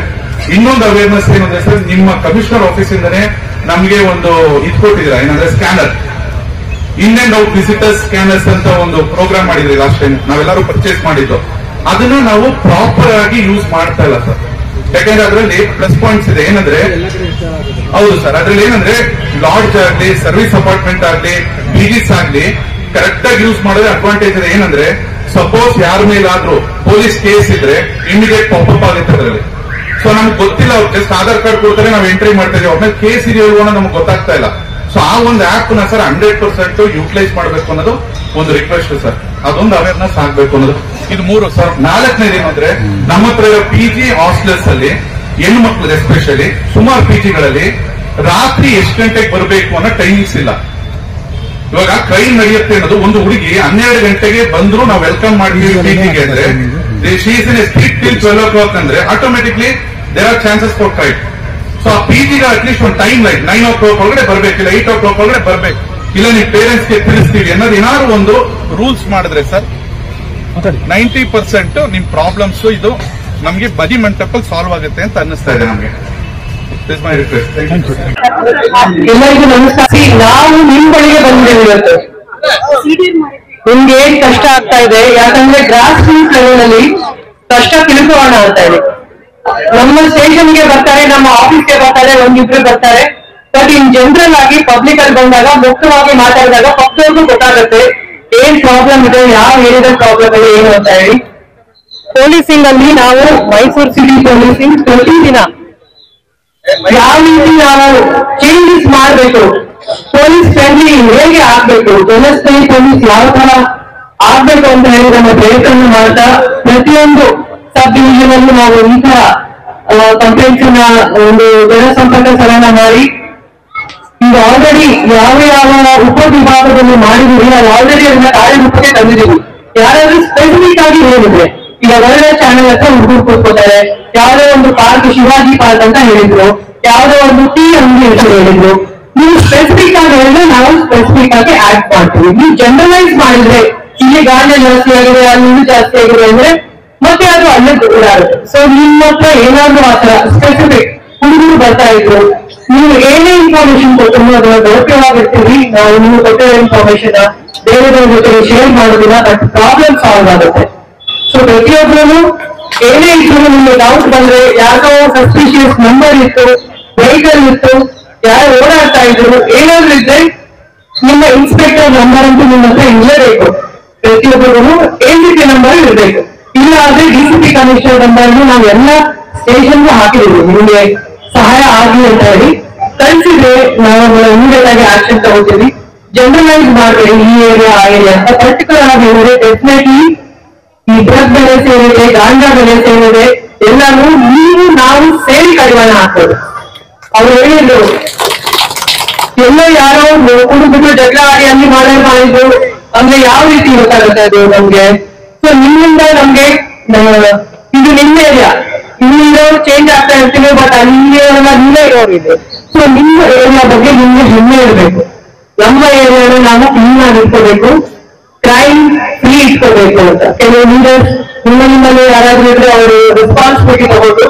ಇನ್ನೊಂದು ಅವೇರ್ನೆಸ್ ಏನಂದ್ರೆ ಸರ್, ನಿಮ್ಮ ಕಮಿಷನರ್ ಆಫೀಸ್ ಇಂದನೇ ನಮ್ಗೆ ಒಂದು ಇದು ಕೊಟ್ಟಿದ್ದೀರಾ, ಏನಂದ್ರೆ scanner, in and out visitors scanners ಅಂತ ಒಂದು ಪ್ರೋಗ್ರಾಮ್ ಮಾಡಿದ್ರಿ ಲಾಸ್ಟ್ ಟೈಮ್, ನಾವೆಲ್ಲರೂ ಪರ್ಚೇಸ್ ಮಾಡಿದ್ದು. ಅದನ್ನ ನಾವು ಪ್ರಾಪರ್ ಆಗಿ ಯೂಸ್ ಮಾಡ್ತಾ ಇಲ್ಲ ಸರ್. ಯಾಕಂದ್ರೆ ಅದರಲ್ಲಿ ಪ್ಲಸ್ ಪಾಯಿಂಟ್ಸ್ ಇದೆ. ಏನಂದ್ರೆ ಹೌದು ಸರ್, ಅದ್ರಲ್ಲಿ ಏನಂದ್ರೆ ಲಾಡ್ಜ್ ಆಗ್ಲಿ, ಸರ್ವಿಸ್ ಅಪಾರ್ಟ್ಮೆಂಟ್ ಆಗ್ಲಿ, ಬಿಜಿಸ್ ಆಗ್ಲಿ ಕರೆಕ್ಟ್ ಆಗಿ ಯೂಸ್ ಮಾಡೋದೇ ಅಡ್ವಾಂಟೇಜ್ ಇದೆ. ಏನಂದ್ರೆ ಸಪೋಸ್ ಯಾರ ಮೇಲಾದ್ರೂ ಪೊಲೀಸ್ ಕೇಸ್ ಇದ್ರೆ ಇಮಿಡಿಯೇಟ್ ಪಾಪಪ್ ಆಗುತ್ತೆ ಅದರಲ್ಲಿ. ಸೊ ನಮ್ಗೆ ಗೊತ್ತಿಲ್ಲ, ಅವ್ರು ಜಸ್ಟ್ ಆಧಾರ್ ಕಾರ್ಡ್ ಕೊಡ್ತಾರೆ, ನಾವು ಎಂಟ್ರಿ ಮಾಡ್ತಾ ಇದೀವಿ, ಅವ್ರ ಮೇಲೆ ಕೇಸ್ ಇದೆಯೋ ಅನ್ನೋದು ನಮ್ಗೆ ಗೊತ್ತಾಗ್ತಾ ಇಲ್ಲ. ಸೊ ಆ ಒಂದು ಆಪ್ ನ ಸರ್ 100% ಯೂಟಿಲೈಸ್ ಮಾಡಬೇಕು ಅನ್ನೋದು ಒಂದು ರಿಕ್ವೆಸ್ಟ್ ಸರ್. ಅದೊಂದು ಅವೇರ್ನೆಸ್ ಆಗ್ಬೇಕು ಅನ್ನೋದು. ಇದು 3 ಸರ್. 4ನೇದು ಏನಂದ್ರೆ, ನಮ್ಮ ಹತ್ರ ಇರೋ ಪಿಜಿ ಹಾಸ್ಟೆಲ್ಸ್ ಅಲ್ಲಿ ಹೆಣ್ಣು ಮಕ್ಕಳು ಎಸ್ಪೆಷಲಿ ಸುಮಾರು ಪಿಜಿಗಳಲ್ಲಿ ರಾತ್ರಿ ಎಷ್ಟು ಗಂಟೆಗೆ ಬರಬೇಕು ಅನ್ನೋ ಟೈಮಿಂಗ್ಸ್ ಇಲ್ಲ. ಇವಾಗ ಕ್ರೈಮ್ ನಡೆಯುತ್ತೆ ಅನ್ನೋದು, ಒಂದು ಹುಡುಗಿ 12 ಗಂಟೆಗೆ ಬಂದ್ರು ನಾವು ವೆಲ್ಕಮ್ ಮಾಡ್ತೀವಿ ಪಿಜಿಗೆ ಅಂದ್ರೆ, she is in a strict till 12 o'clock ಅಂದ್ರೆ automatically there are chances for crime. So ಆ ಪಿಜಿಗೆ ಅಟ್ಲೀಸ್ಟ್ ಒಂದು ಟೈಮ್ ಲೈಟ್ 9 o'clock ಒಳಗಡೆ ಬರ್ಬೇಕಿಲ್ಲ, 8 o'clock ಒಳಗಡೆ ಬರ್ಬೇಕು, ಇಲ್ಲ ನೀವು ಪೇರೆಂಟ್ಸ್ ಗೆ ತಿಳಿಸ್ತೀವಿ ಅನ್ನೋದು ಏನಾದ್ರು ಒಂದು ರೂಲ್ಸ್ ಮಾಡಿದ್ರೆ ಸರ್ 90% ನಿಮ್ ಪ್ರಾಬ್ಲಮ್ಸ್ ಇದು ನಮ್ಗೆ ಬದಿ ಮಂಟಪಲ್ಲಿ ಸಾಲ್ವ್ ಆಗುತ್ತೆ ಅಂತ ಅನ್ನಿಸ್ತಾ ಇದೆ ನಮ್ಗೆ. My request. ಎಲ್ಲರಿಗೂ ನಮಸ್ಕಾರ. ನಾವು ನಿಮ್ ಬಳಿಗೆ ಬಂದಿದ್ದೇವೆ ಇವತ್ತು. ನಿಮ್ಗೆ ಏನ್ ಕಷ್ಟ ಆಗ್ತಾ ಇದೆ, ಯಾಕಂದ್ರೆ ಗ್ರಾಸ್ ರೂಟ್ ಲೆವೆಲ್ ಅಲ್ಲಿ ಕಷ್ಟ ತಿಳ್ಕೊಳ್ಳೋಣ ಅಂತ ಹೇಳಿ ನಮ್ಮ ಸ್ಟೇಷನ್ಗೆ ಬರ್ತಾರೆ, ನಮ್ಮ ಆಫೀಸ್ಗೆ ಬರ್ತಾರೆ, ಒಂದಿಬ್ರು ಬರ್ತಾರೆ. ಬಟ್ ಇನ್ ಜನರಲ್ ಆಗಿ ಪಬ್ಲಿಕ್ ಅಲ್ಲಿ ಬಂದಾಗ ಮುಕ್ತವಾಗಿ ಮಾತಾಡಿದಾಗ ಪಕ್ಕದವ್ರಿಗೂ ಗೊತ್ತಾಗುತ್ತೆ ಏನ್ ಪ್ರಾಬ್ಲಮ್ ಇದೆ, ಯಾವ ಏರಿಯಾದ ಪ್ರಾಬ್ಲಮ್ ಇದೆ ಏನು ಅಂತ ಹೇಳಿ. ಪೊಲೀಸಿಂಗ್ ಅಲ್ಲಿ ನಾವು ಮೈಸೂರು ಸಿಟಿ ಪೊಲೀಸಿಂಗ್ ಪ್ರತಿದಿನ ಯಾವ ರೀತಿ ನಾವು ಚೇಂಜಸ್ ಮಾಡ್ಬೇಕು, ಪೊಲೀಸ್ ಫ್ರೆಂಡ್ಲಿ ಹೇಗೆ ಆಗ್ಬೇಕು, ಜನಸ್ನೇಹಿ ಪೊಲೀಸ್ ಯಾವ ತರ ಆಗ್ಬೇಕು ಅಂತ ಹೇಳಿ ನಮ್ಮ ಪ್ರಯತ್ನ ಮಾಡ್ತಾ ಪ್ರತಿಯೊಂದು ಸಬ್ ಡಿವಿಷನ್ ಅಲ್ಲೂ ನಾವು ಈ ತರ ಕಂಪ್ಲೇಂಟ್ಸ್ ಒಂದು ಜನಸಂಪರ್ಕ ಸಭೆಯನ್ನ ಮಾಡಿ ಈಗ ಆಲ್ರೆಡಿ ಯಾವ ಯಾವ ಉಪವಿಭಾಗದಲ್ಲಿ ಮಾಡಿದೀವಿ ನಾವು ಆಲ್ರೆಡಿ ಅದನ್ನ ಕಾರ್ಯರೂಪಕ್ಕೆ ತಂದಿದ್ದೀವಿ. ಯಾರಾದ್ರೂ ಸ್ಪೆಸಿಫಿಕ್ ಆಗಿ ಹೇಳಿದ್ರೆ ಈಗ ಒಳ್ಳೆ ಚಾನೆಲ್ ಹತ್ರ ಹುಡುಗರು ಕೂತ್ಕೋತಾರೆ, ಯಾವ್ದೋ ಒಂದು ಪಾರ್ಕ್ ಶಿವಾಜಿ ಪಾರ್ಕ್ ಅಂತ ಹೇಳಿದ್ರು, ಯಾವ್ದೋ ಒಂದು ಟೀ ಅಂಗಡಿ ಅಂತ ಹೇಳಿದ್ರು. ನೀವು ಸ್ಪೆಸಿಫಿಕ್ ಆಗಿ ಹೇಳಿದ್ರೆ ನಾವು ಸ್ಪೆಸಿಫಿಕ್ ಆಗಿ ಆಕ್ಟ್ ಮಾಡ್ತೀವಿ. ನೀವು ಜನರಲೈಸ್ ಮಾಡಿದ್ರೆ ಇಲ್ಲಿ ಗಾಂಜಾ ಜಾಸ್ತಿ ಆಗಿದೆ, ಅಲ್ಲಿ ಜಾಸ್ತಿ ಆಗಿದೆ ಅಂದ್ರೆ ಮತ್ತೆ ಅದು ಅಲ್ಲೇ ಗೊತ್ತಾಗುತ್ತೆ. ಸೊ ನಿಮ್ಮ ಹತ್ರ ಏನಾದ್ರೂ ಆತರ ಸ್ಪೆಸಿಫಿಕ್ ಹುಡುಗರು ಬರ್ತಾ ಇದ್ರು, ನೀವು ಏನೇ ಇನ್ಫಾರ್ಮೇಶನ್ ಕೊಟ್ಟರು ಅದನ್ನ ಗೌಪ್ಯವಾಗಿರ್ತೀವಿ. ನಾವು ನೀವು ಕೊಟ್ಟಿರೋ ಇನ್ಫಾರ್ಮೇಶನ್ ಬೇರೆ ಜೊತೆ ಶೇರ್ ಮಾಡೋದಿಲ್ಲ, ಬಟ್ ಪ್ರಾಬ್ಲಮ್ ಸಾಲ್ವ್ ಆಗುತ್ತೆ. ಸೊ ಪ್ರತಿಯೊಬ್ಬರು ಏನೇ ಇದ್ರು ನಿಮ್ಗೆ ಡೌಟ್ ಬಂದ್ರೆ, ಯಾಕೋ ಸಸ್ಪಿಷಿಯಸ್ ನಂಬರ್ ಇತ್ತು, ವೆಹಿಕಲ್ ಇತ್ತು, ಯಾರು ಓಡಾಡ್ತಾ ಇದ್ರು, ಏನಾದ್ರು ಇದ್ರೆ ನಿಮ್ಮ ಇನ್ಸ್ಪೆಕ್ಟರ್ ನಂಬರ್ ಅಂತೂ ನಿಮ್ಮ ಹತ್ರ ಇರಲೇಬೇಕು. ಪ್ರತಿಯೊಬ್ಬರಿಗೂ ACP ನಂಬರ್ ಇರಬೇಕು. ಇಲ್ಲ ಆದ್ರೆ DCP ಕಮಿಷನರ್ ನಂಬರ್ ನಾವು ಎಲ್ಲ ಸ್ಟೇಷನ್ಗೂ ಹಾಕಿದ್ದೀವಿ. ನಿಮ್ಗೆ ಸಹಾಯ ಆಗ್ಲಿ ಅಂತ ಹೇಳಿ ಕಳಿಸಿದ್ರೆ ನಾವು ಇಮಿಡಿಯೇಟ್ ಆಗಿ ಆಕ್ಷನ್ ತಗೋತೀವಿ. ಜನರಲೈಸ್ ಮಾಡ್ರಿ ಈ ಏರಿಯಾ ಆ ಏರಿಯಾ ಅಂತ ಪರ್ಟಿಕ್ಯುಲರ್ ಆಗಿ ಹೇಳಿದ್ರೆ ಡೆಫಿನೆಟ್ಲಿ ಈ ಡ್ರಗ್ ಬೆಲೆ ಸೇರಿದೆ, ಗಾಂಜಾ ಬೆಲೆ ಸೇರಿದೆ, ಎಲ್ಲಾನು ನೀವು ನಾವು ಸೇರಿ ಕಡಿವಾಣ ಹಾಕೋದು. ಅವ್ರು ಹೇಳಿದ್ರು ಎಲ್ಲೋ ಯಾರೋ ಕುಡಿದ್ಬಿಟ್ಟು ಜಗಳ ಆಡಿ ಅಲ್ಲಿ ಮಾಡಿದ್ರು ಅಂದ್ರೆ ಯಾವ ರೀತಿ ಗೊತ್ತಾಗುತ್ತೆ ಅದು ನಮ್ಗೆ. ಸೊ ನಿಮ್ಮಿಂದ ನಮ್ಗೆ ಇದು ನಿಮ್ಮ ಏರಿಯಾ, ಇಲ್ಲಿರೋ ಚೇಂಜ್ ಆಗ್ತಾ ಇರ್ತೀವಿ, ಬಟ್ ಅಲ್ಲಿ ನೀವೇ ಇರೋರಿದೆ. ಸೊ ನಿಮ್ಮ ಏರಿಯಾ ಬಗ್ಗೆ ನಿಮ್ಗೆ ಹೆಮ್ಮೆ ಇರಬೇಕು. ನಮ್ಮ ಏರಿಯಾನ ನಾವು ಕ್ಲೀನ್ ಆಗಿ ಇಟ್ಕೋಬೇಕು, ಕ್ರೈಮ್ ಫ್ರೀ ಇಟ್ಕೋಬೇಕು ಅಂತ. ಕೆಲವು ಲೀಡರ್ಸ್ ನಿಮ್ಮಲ್ಲಿ ಯಾರಾದ್ರೂ ಇದ್ರೆ ಅವರು ರೆಸ್ಪಾನ್ಸಿಬಿಲಿಟಿ ತಗೊಂಡು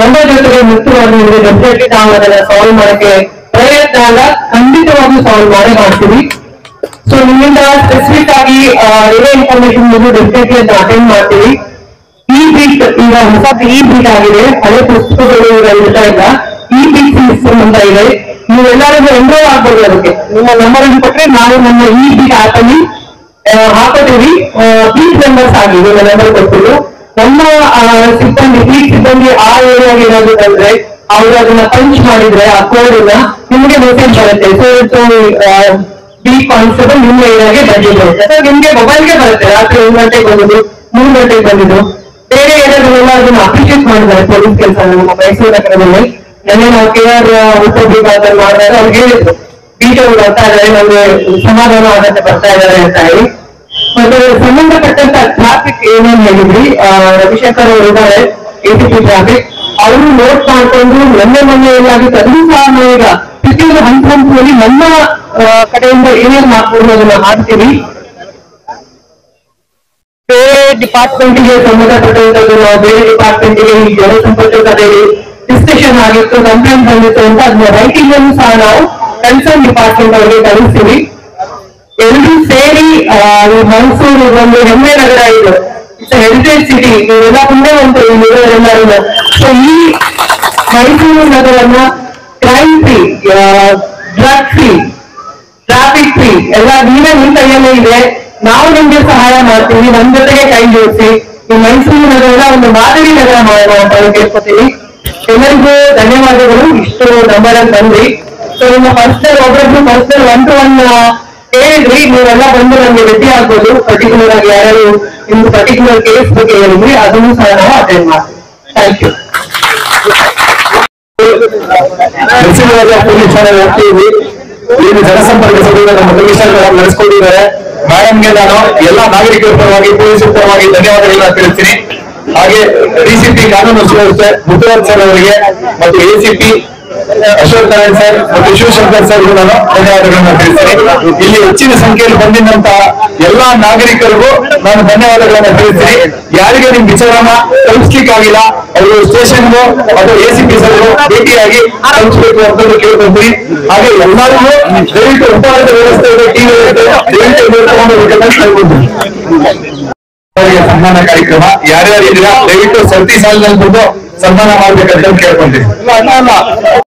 ನಮ್ಮ ಜೊತೆಗೆ ಮುಕ್ತವಾಗಿ ಡೆಫಿನೆಟ್ಲಿ ನಾವು ಅದನ್ನ ಸಾಲ್ವ್ ಮಾಡಕ್ಕೆ ಪ್ರಯತ್ನ ಅಲ್ಲ, ಖಂಡಿತವಾಗಿ ಸಾಲ್ವ್ ಮಾಡ್ತೀವಿ. ಸೊ ನಿಮ್ಮಿಂದ ಸ್ಪೆಸಿಫಿಕ್ ಆಗಿ ಏನೇ ಇನ್ಫಾರ್ಮೇಶನ್ ನೀವು ಡೆಫಿನೆಟ್ಲಿ ಅಂತ ಅಟೆಂಡ್ ಮಾಡ್ತೀವಿ. ಈ ಬೀಟ್ ಈಗ ಹೊಸ ಈ ಬೀಟ್ ಆಗಿದೆ, ಹಳೆ ಪುಸ್ತಕಗಳು ಇರ್ತಾ ಇಲ್ಲ, ಈ ಬೀಟ್ ಸಿಸ್ಟಮ್ ಅಂತ ಇದೆ. ನೀವೆಲ್ಲರಿಗೂ ಎನ್ರೋಲ್ ಆಗ್ಬೋದು. ಅದಕ್ಕೆ ನಿಮ್ಮ ನಂಬರ್ ಅನ್ನು ಕೊಟ್ಟರೆ ನಾವು ನಮ್ಮ ಈ ಬೀಟ್ ಆಪ್ ಅಲ್ಲಿ ಹಾಕೋತೀವಿ. ಬೀಟ್ ಮೆಂಬರ್ಸ್ ಆಗಿ ನಿಮ್ಮ ನಂಬರ್ ಕೊಟ್ಬಿಟ್ಟು ನಮ್ಮ ಸಿಬ್ಬಂದಿ ಬೀಟ್ ಸಿಬ್ಬಂದಿ ಆ ಏರಿಯಾಗೆ ಏನಾದ್ರು ಬಂದ್ರೆ ಅವರು ಅದನ್ನ ಪಂಚ್ ಮಾಡಿದ್ರೆ ಆ ಕೋಡ್ ಅನ್ನ ನಿಮ್ಗೆ ಮೆಸೇಜ್ ಬರುತ್ತೆ. ಸೊ ಬೀಟ್ ಕಾನ್ಸ್ಟೇಬಲ್ ನಿಮ್ಮ ಏರಿಯಾಗೆ ಬಂದಿದ್ರು ಸೊ ನಿಮ್ಗೆ ಮೊಬೈಲ್ಗೆ ಬರುತ್ತೆ. ರಾತ್ರಿ 1 ಗಂಟೆಗೆ ಬಂದಿದ್ದು, 3 ಗಂಟೆಗೆ ಬಂದಿದ್ದು. ಬೇರೆ ಏರಿಯಾಗಳೆಲ್ಲ ಅದನ್ನ ಅಪ್ರಿಶಿಯೇಟ್ ಮಾಡಿದ್ದಾರೆ ಪೊಲೀಸ್ ಕೆಲಸ ನಮ್ಮ ಮೈಸೂರು ನಗರದಲ್ಲಿ. ನೆನ್ನೆ ನಾವು KR ಉಪವಿಭಾಗದಲ್ಲಿ ಮಾಡಿದಾಗ ಅವ್ರು ಹೇಳಿದ್ರು ಬೀಟ್ ಅವರು ಬರ್ತಾ ಇದ್ದಾರೆ, ನಮ್ಗೆ ಸಮಾಧಾನ ಆಗತ್ತೆ ಬರ್ತಾ ಇದ್ದಾರೆ ಅಂತ ಹೇಳಿ. ಮತ್ತೆ ಸಂಬಂಧಪಟ್ಟಂತ ಟ್ರಾಫಿಕ್ ಏನೇನ್ ಹೇಳಿದ್ರಿ, ರವಿಶಂಕರ್ ಅವರು ಇದ್ದಾರೆ ACP ಟ್ರಾಫಿಕ್, ಅವರು ನೋಟ್ ಮಾಡ್ಕೊಂಡು ಮೊನ್ನೆ ಏನಾಗುತ್ತೆ ಅದನ್ನು ಸಹ ನಾವೀಗ ಪ್ರತಿಯೊಂದು ಹಂತದಲ್ಲಿ ನಮ್ಮ ಕಡೆಯಿಂದ ಏನೇನ್ ಮಾಡ್ಬೋದು ಅದನ್ನ ಮಾಡ್ತೀವಿ. ಬೇರೆ ಡಿಪಾರ್ಟ್ಮೆಂಟ್ಗೆ ಸಂಬಂಧಪಟ್ಟಂತದ್ದು ನಾವು ಬೇರೆ ಡಿಪಾರ್ಟ್ಮೆಂಟ್ಗೆ ಈ ಜನಸಂಪರ್ಕ ಸಭೆಯಲ್ಲಿ ಡಿಸ್ಕಷನ್ ಆಗಿತ್ತು, ಕಂಪ್ಲೇಂಟ್ ಬಂದಿತ್ತು ಅಂತ ಅದನ್ನ ರೈಟಿಂಗ್ ಅನ್ನು ಸಹ ನಾವು ಕನ್ಸರ್ನ್ ಡಿಪಾರ್ಟ್ಮೆಂಟ್ ಅವರಿಗೆ ಕಳಿಸ್ತೀವಿ. ಎಲ್ಲರೂ ಸೇರಿ ಮೈಸೂರು ಒಂದು ಹೆಮ್ಮೆ ನಗರ ಇದು, ಇಟ್ಸ್ ಹೆರಿಟೇಜ್ ಸಿಟಿ. ನೀವೆಲ್ಲ ಮುಂದೆ ಒಂದು ಎಲ್ಲರೂ. ಸೊ ಈ ಮೈಸೂರು ನಗರನ್ನ crime free, drug free, traffic free ಎಲ್ಲ ನೀವೇ ನಿಮ್ಮ ಕೈಯಲ್ಲೇ ಇದೆ. ನಾವು ನಿಮ್ಗೆ ಸಹಾಯ ಮಾಡ್ತೀವಿ, ನಮ್ ಜೊತೆಗೆ ಕೈ ಜೋಡಿಸಿ ಈ ಮೈಸೂರು ನಗರದ ಒಂದು ಮಾದರಿ ನಗರ ಮಾಡೋಣ ಅಂತ ಕೇಳ್ಕೊತೀವಿ. ಎಲ್ಲರಿಗೂ ಧನ್ಯವಾದಗಳು. ಇಷ್ಟು ನಂಬರ್ ಅಂತ ಬಂದ್ರಿ. ಸೊ ನಿಮ್ಮ ಪರ್ಸನಲ್ ಒಬ್ಬೊಬ್ರು ಪರ್ಸನಲ್ 1 to 1 ಹೇಳಿದ್ರಿ, ನೀವೆಲ್ಲ ಬಂದು ನಮ್ಗೆ ಭೇಟಿ ಆಗ್ಬೋದು. ಪರ್ಟಿಕ್ಯುಲರ್ ಆಗಿ ಯಾರು ನಿಮ್ದು ಪರ್ಟಿಕ್ಯುಲರ್ ಕೇಸ್ ಬಗ್ಗೆ ಹೇಳಿದ್ರಿ ಅದನ್ನು ಸಹ ನಾವು ಅಟೆಂಡ್ ಮಾಡ್ತೀವಿ. Thank you. ಪೊಲೀಸ್ ಠಾಣೆ ಹೋಗ್ತೀವಿ. ಇಲ್ಲಿ ಜನಸಂಪರ್ಕ ಸಭೆಯನ್ನು ನಮ್ಮ ಕಮಿಷನರ್ ನಡೆಸ್ಕೊಂಡಿದ್ದಾರೆ. ಮೇಡಮ್ಗೆ ನಾನು ಎಲ್ಲಾ ನಾಗರಿಕರ ಪರವಾಗಿ ಪೊಲೀಸರ ಪರವಾಗಿ ಧನ್ಯವಾದಗಳನ್ನ ತಿಳಿಸ್ತೀನಿ. ಹಾಗೆ DCP ಕಾನೂನು ಸುವ್ಯವಸ್ಥೆ ಮುತ್ತುವರ್ಜನ್ ಅವರಿಗೆ ಮತ್ತು ACP ಅಶೋಕ್ ನಾರಾಯಣ್ ಸರ್ ಮತ್ತು ಶಿವಶಂಕರ್ ಸರ್ ನಾನು ಧನ್ಯವಾದಗಳನ್ನ ತಿಳಿಸ್ತೀನಿ. ಇಲ್ಲಿ ಹೆಚ್ಚಿನ ಸಂಖ್ಯೆಯಲ್ಲಿ ಬಂದಿದ್ದಂತ ಎಲ್ಲಾ ನಾಗರಿಕರಿಗೂ ನಾನು ಧನ್ಯವಾದಗಳನ್ನ ತಿಳಿಸ್ತೀನಿ. ಯಾರಿಗೆ ನಿಮ್ ವಿಚಾರನ ತಲುಪಿಸ್ಲಿಕ್ಕಾಗಿಲ್ಲ ಅವರು ಸ್ಟೇಷನ್ಗೂ ಅಥವಾ ACP ಸರ್ಗೂ ಭೇಟಿಯಾಗಿ ತಲುಪಿಸಬೇಕು ಅಂತ ಕೇಳ್ಕೊಂತೀನಿ. ಹಾಗೆ ಎಲ್ಲರಿಗೂ ದಯವಿಟ್ಟು ಉಪಹಾರದ ವ್ಯವಸ್ಥೆ ಇದೆ, ಟಿವಿ ಇರುತ್ತೆ, ದಯವಿಟ್ಟು ನೋಡ್ಕೊಂಡು ಹೋಗ್ಬೇಕಂತ ಕೇಳ್ಕೊಂತೀನಿ. ಸನ್ಮಾನ ಕಾರ್ಯಕ್ರಮ ಯಾರ್ಯಾರು ಇದೆಯಾ ದಯವಿಟ್ಟು ಸರತಿ ಸಾಲಿನಲ್ಲಿ ಬಂದು ಸನ್ಮಾನ ಮಾಡ್ಬೇಕಂತ ಕೇಳ್ಕೊಂತೀನಿ.